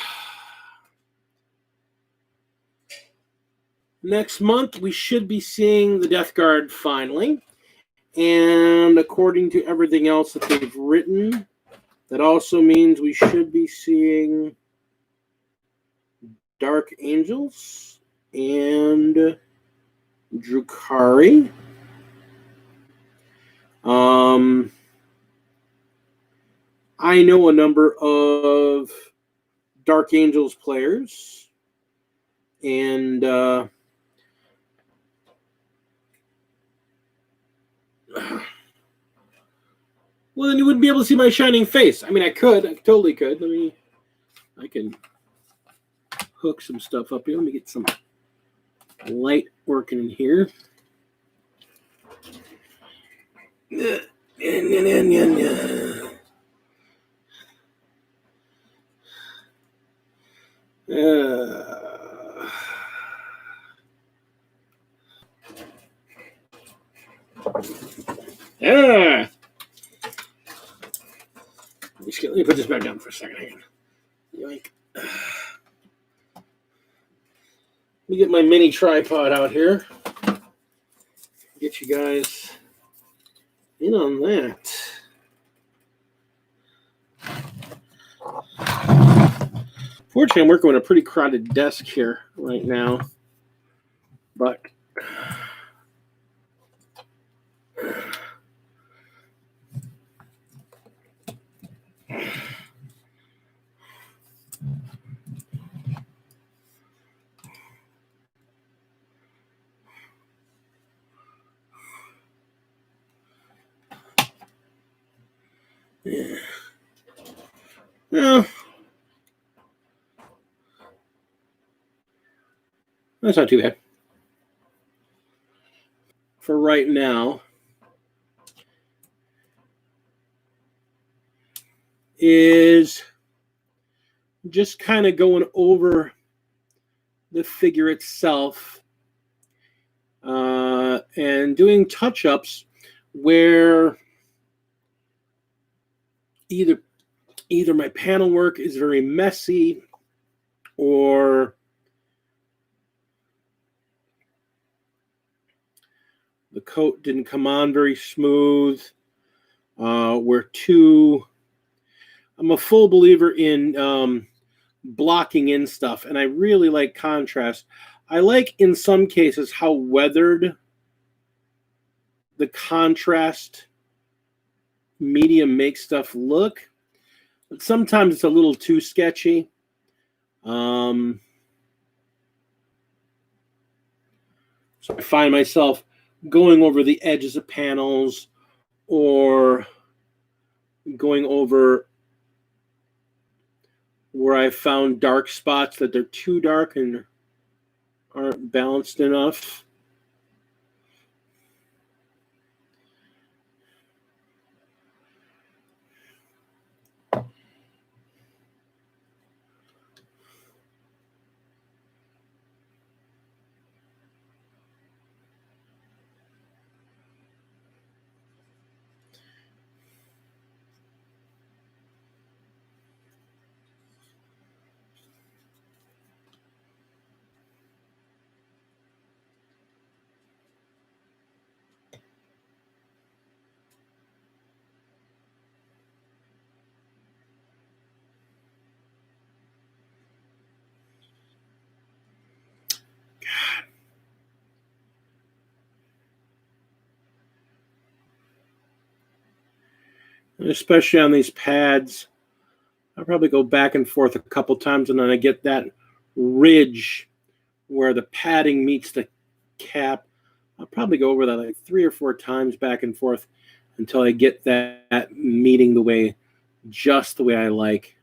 next month we should be seeing the Death Guard finally. And according to everything else that they've written, that also means we should be seeing Dark Angels and Drukhari. I know a number of Dark Angels players, and well, then you wouldn't be able to see my shining face. I mean, I totally could. I can hook some stuff up here. Let me get some light working in here. Yeah. Let me put this back down for a second. Hang on. Yoink. Let me get my mini tripod out here. Get you guys in on that. Fortunately, I'm working on a pretty crowded desk here right now. But yeah, that's not too bad. For right now, is just kind of going over the figure itself and doing touch-ups where either my panel work is very messy or the coat didn't come on very smooth. I'm a full believer in blocking in stuff, and I really like contrast. I like, in some cases, how weathered the contrast medium makes stuff look, but sometimes it's a little too sketchy. So I find myself going over the edges of panels or going over where I found dark spots that they're too dark and aren't balanced enough. Especially on these pads, I'll probably go back and forth a couple times, and then I get that ridge where the padding meets the cap. I'll probably go over that like 3 or 4 times back and forth until I get that meeting just the way I like.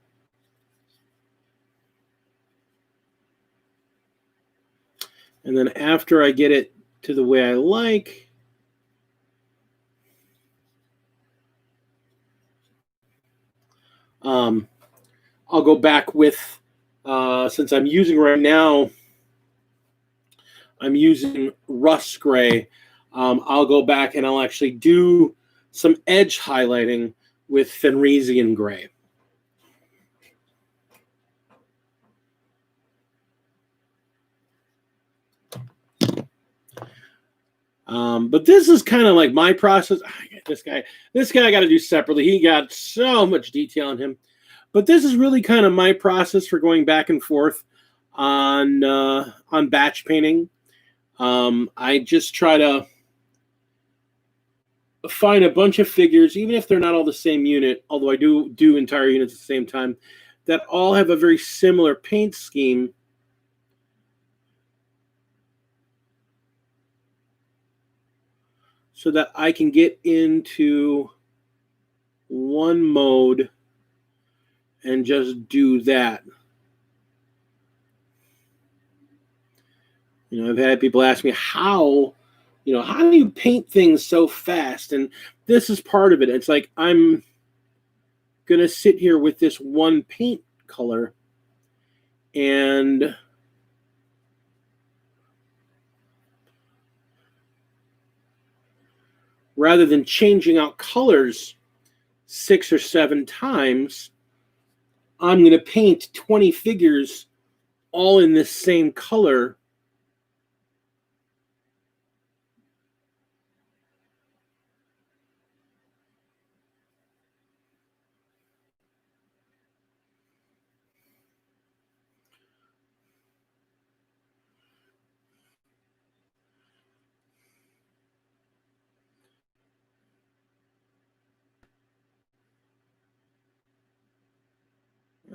And then after I get it to the way I like, I'll go back with, since I'm using right now, I'm using rust gray. I'll go back and I'll actually do some edge highlighting with Fenrisian gray. But this is kind of like my process. This guy I got to do separately. He got so much detail on him. But this is really kind of my process for going back and forth on batch painting. I just try to find a bunch of figures, even if they're not all the same unit, although I do entire units at the same time, that all have a very similar paint scheme. So that I can get into one mode and just do that. You know, I've had people ask me how do you paint things so fast? And this is part of it. It's like I'm going to sit here with this one paint color and rather than changing out colors 6 or 7 times, I'm going to paint 20 figures all in this same color.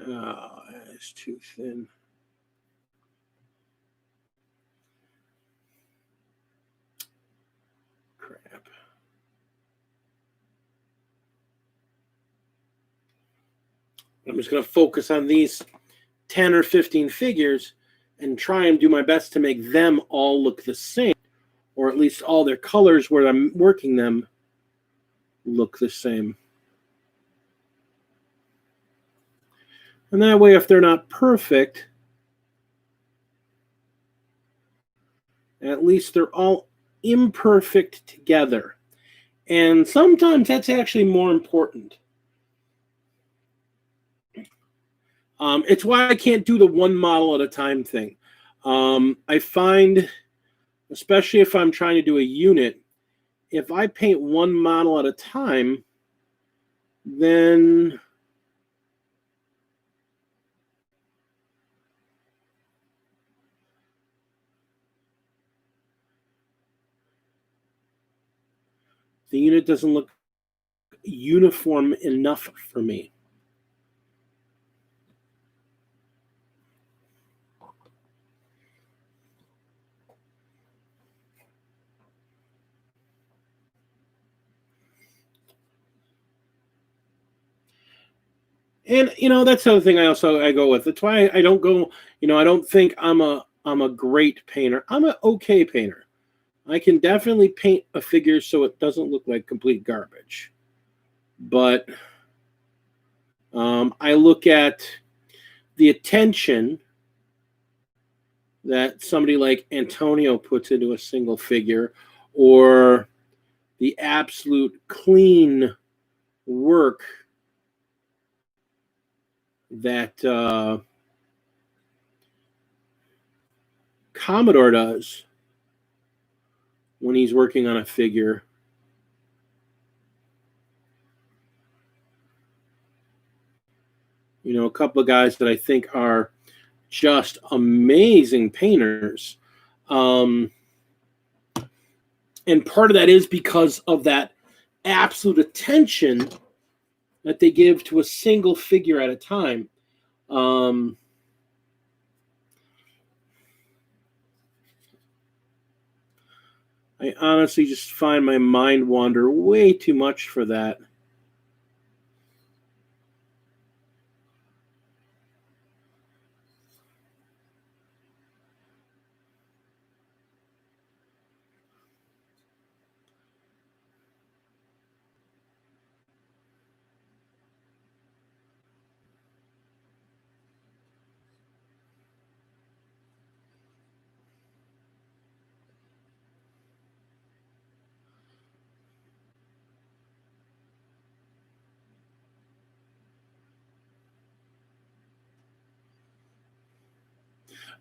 Oh, it's too thin. Crap. I'm just going to focus on these 10 or 15 figures and try and do my best to make them all look the same, or at least all their colors where I'm working them look the same. And that way, if they're not perfect, at least they're all imperfect together. And sometimes that's actually more important. It's why I can't do the one model at a time thing. I find, especially if I'm trying to do a unit, if I paint one model at a time, then the unit doesn't look uniform enough for me. And that's the other thing I go with. That's why I don't go, I don't think I'm a great painter. I'm an okay painter. I can definitely paint a figure so it doesn't look like complete garbage. But I look at the attention that somebody like Antonio puts into a single figure, or the absolute clean work that Commodore does when he's working on a figure. A couple of guys that I think are just amazing painters. And part of that is because of that absolute attention that they give to a single figure at a time. I honestly just find my mind wander way too much for that.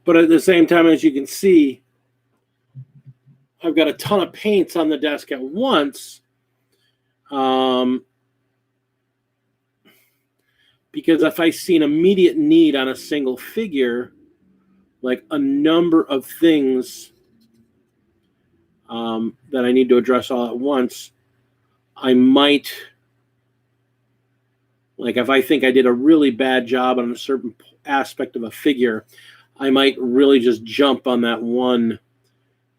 But at the same time, as you can see, I've got a ton of paints on the desk at once. Because if I see an immediate need on a single figure, like a number of things that I need to address all at once, I might, like if I think I did a really bad job on a certain aspect of a figure, I might really just jump on that one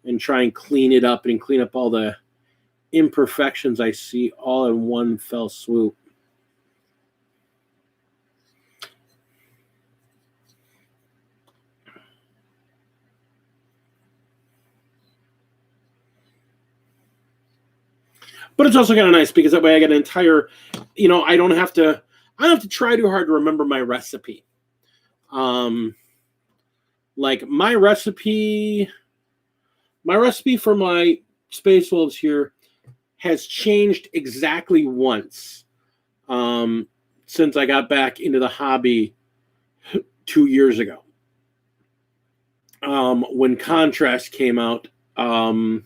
and try and clean it up and clean up all the imperfections I see all in one fell swoop. But it's also kind of nice because that way I get an entire, I don't have to try too hard to remember my recipe. Like my recipe for my Space Wolves here has changed exactly once since I got back into the hobby 2 years ago. When Contrast came out, I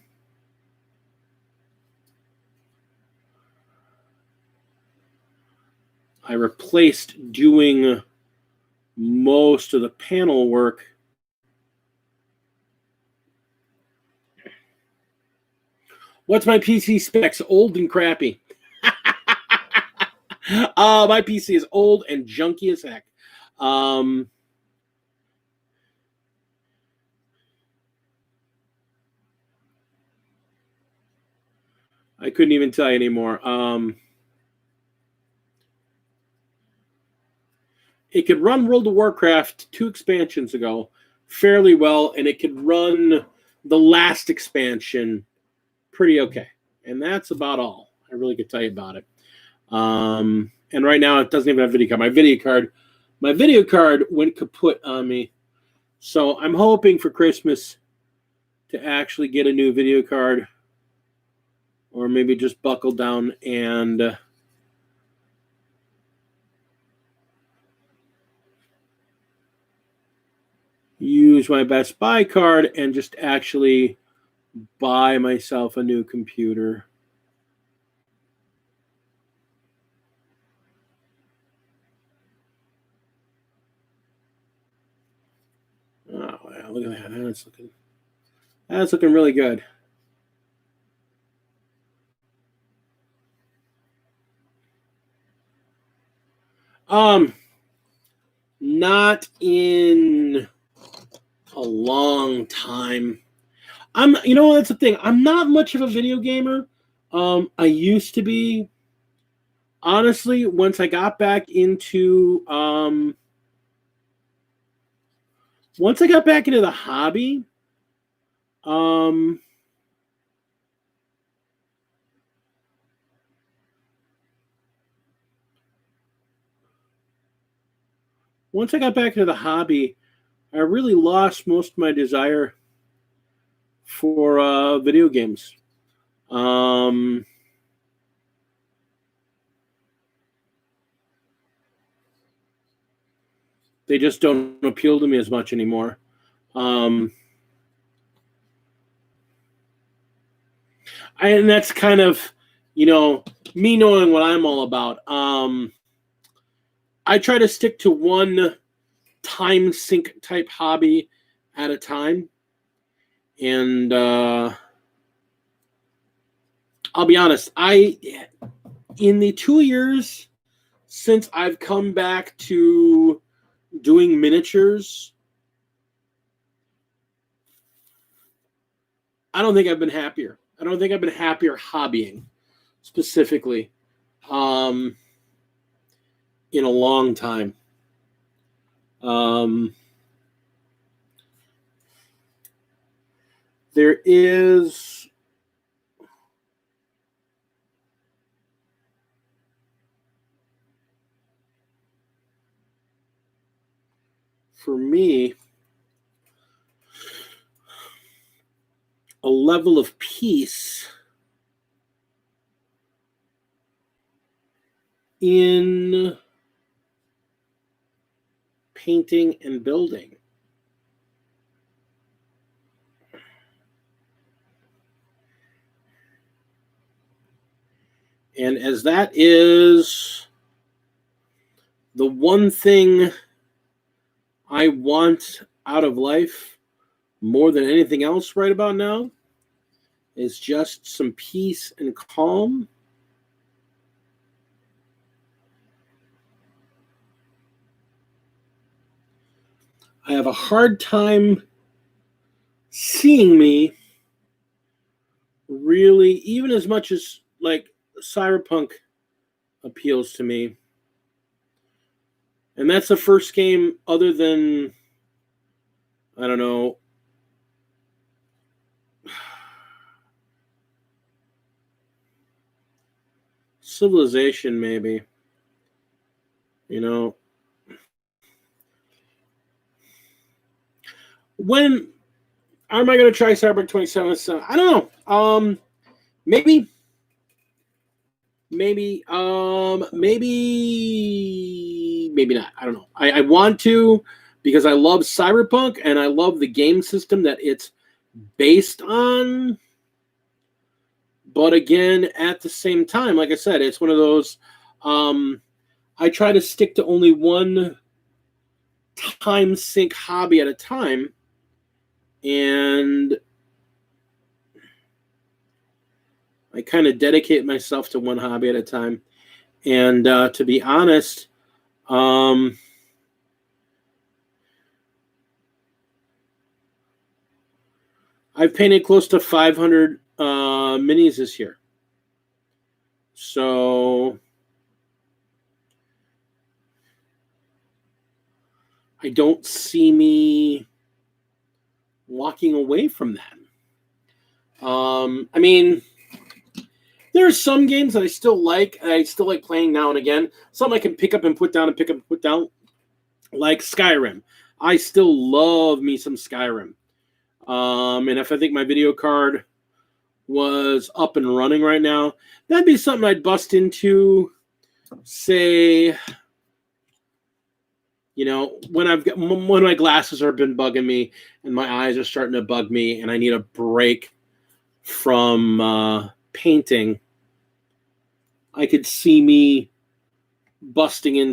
replaced doing most of the panel work What's my PC specs? Old and crappy. My PC is old and junky as heck. I couldn't even tell you anymore. It could run World of Warcraft 2 expansions ago fairly well, and it could run the last expansion pretty okay. And that's about all I really could tell you about it. And right now it doesn't even have a video card. My video card went kaput on me. So I'm hoping for Christmas to actually get a new video card, or maybe just buckle down and use my Best Buy card and just actually buy myself a new computer. Oh, wow, look at that. That's looking really good. Not in a long time. That's the thing. I'm not much of a video gamer. I used to be. Honestly, once I got back into the hobby, I really lost most of my desire for video games. They just don't appeal to me as much anymore. And that's kind of, me knowing what I'm all about. I try to stick to one time sink type hobby at a time. And I'll be honest, in the 2 years since I've come back to doing miniatures, I don't think I've been happier. I don't think I've been happier hobbying specifically in a long time. There is for me a level of peace in painting and building. And as that is the one thing I want out of life more than anything else right about now, is just some peace and calm. I have a hard time seeing me really, even as much as like Cyberpunk appeals to me. And that's the first game other than, I don't know, Civilization maybe. When am I going to try Cyberpunk 2077? I don't know. Maybe maybe not. I don't know. I want to because I love Cyberpunk and I love the game system that it's based on. But again, at the same time, like I said, it's one of those. I try to stick to only one time sink hobby at a time, and I kind of dedicate myself to one hobby at a time. And to be honest, I've painted close to 500 minis this year. So I don't see me walking away from that. I mean, there are some games that I still like. I still like playing now and again. Some I can pick up and put down and pick up and put down, like Skyrim. I still love me some Skyrim. And if I think my video card was up and running right now, that'd be something I'd bust into, say, when my glasses have been bugging me and my eyes are starting to bug me and I need a break from painting, I could see me busting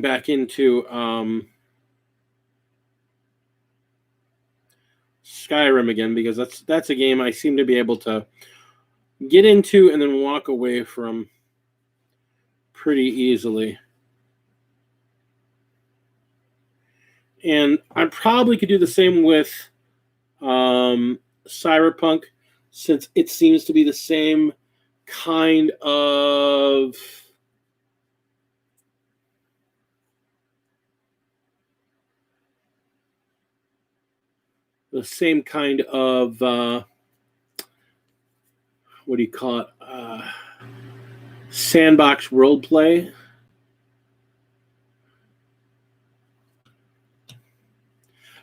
back into Skyrim again, because that's a game I seem to be able to get into and then walk away from pretty easily. And I probably could do the same with Cyberpunk, since it seems to be the same kind of what do you call it? Sandbox role play.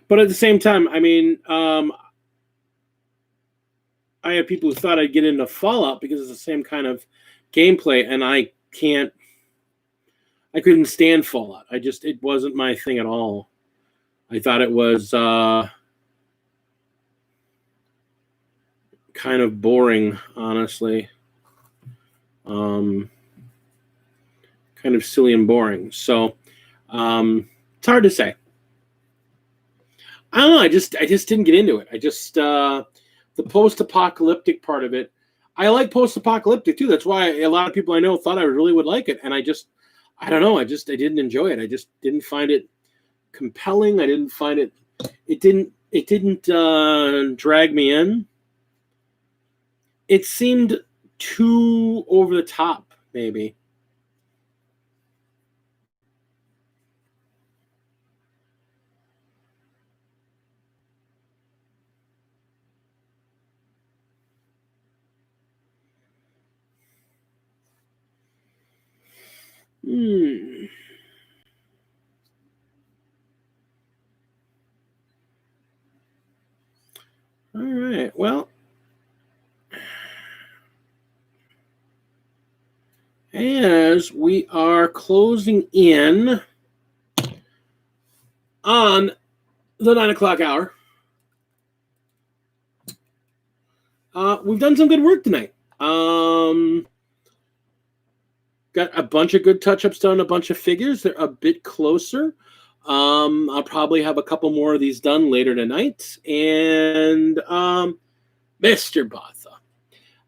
But at the same time, I mean, I have people who thought I'd get into Fallout because it's the same kind of gameplay, and I couldn't stand Fallout. It wasn't my thing at all. I thought it was kind of boring, honestly. Kind of silly and boring. So it's hard to say. I don't know. I just didn't get into it. The post-apocalyptic part of it. I like post-apocalyptic too. That's why a lot of people I know thought I really would like it, and I don't know. I didn't enjoy it. I just didn't find it compelling. I didn't find it. It didn't drag me in. It seemed too over the top, maybe. All right. Well, as we are closing in on the 9 o'clock hour, we've done some good work tonight. Got a bunch of good touch-ups done, a bunch of figures. They're a bit closer. I'll probably have a couple more of these done later tonight. And Mr. Botha.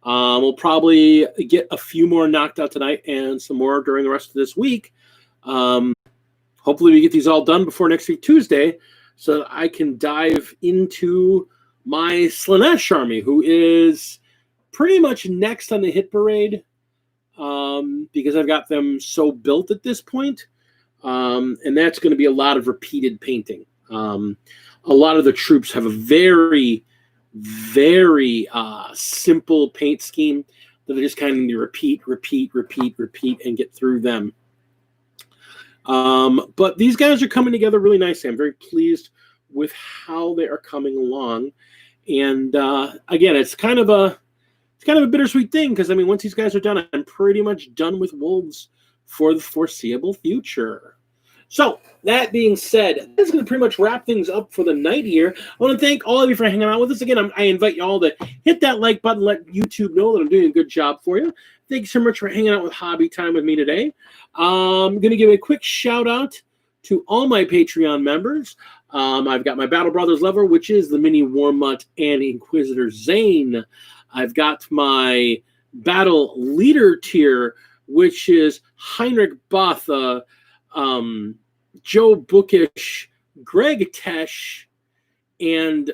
We'll probably get a few more knocked out tonight and some more during the rest of this week. Hopefully we get these all done before next week, Tuesday, so that I can dive into my Slanesh army, who is pretty much next on the hit parade, because I've got them so built at this point. And that's going to be a lot of repeated painting. A lot of the troops have a very, very simple paint scheme that I just kind of need to repeat, and get through them. But these guys are coming together really nicely. I'm very pleased with how they are coming along. And again, it's kind of a bittersweet thing because I mean, once these guys are done, I'm pretty much done with Wolves for the foreseeable future. So that being said, this is going to pretty much wrap things up for the night here. I want to thank all of you for hanging out with us. Again, I invite you all to hit that like button, let YouTube know that I'm doing a good job for you. Thank you so much for hanging out with Hobby Time with me today. I'm going to give a quick shout out to all my Patreon members. I've got my Battle Brothers level, which is the Mini Warmutt and Inquisitor Zane. I've got my Battle Leader tier, which is Heinrich Botha, Joe Bookish, Greg Tesh, and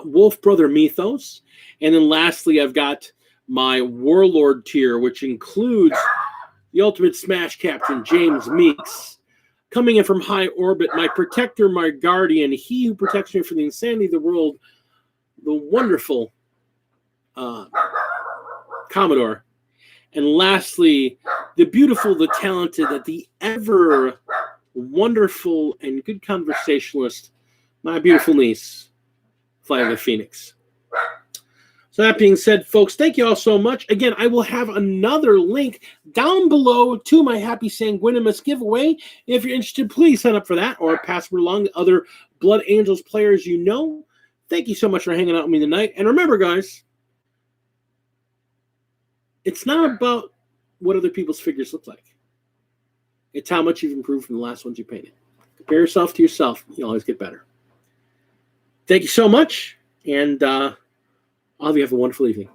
Wolf Brother Mythos. And then lastly, I've got my Warlord tier, which includes the Ultimate Smash Captain, James Meeks. Coming in from high orbit, my protector, my guardian, he who protects me from the insanity of the world, the wonderful Commodore. And lastly, the beautiful, the talented, the ever wonderful and good conversationalist, my beautiful niece, Fly the Phoenix. So that being said, folks, thank you all so much. Again, I will have another link down below to my Happy Sanguinimus giveaway. If you're interested, please sign up for that or pass it along to other Blood Angels players you know. Thank you so much for hanging out with me tonight. And remember, guys, it's not about what other people's figures look like. It's how much you've improved from the last ones you painted. Compare yourself to yourself. You always get better. Thank you so much. And all of you have a wonderful evening.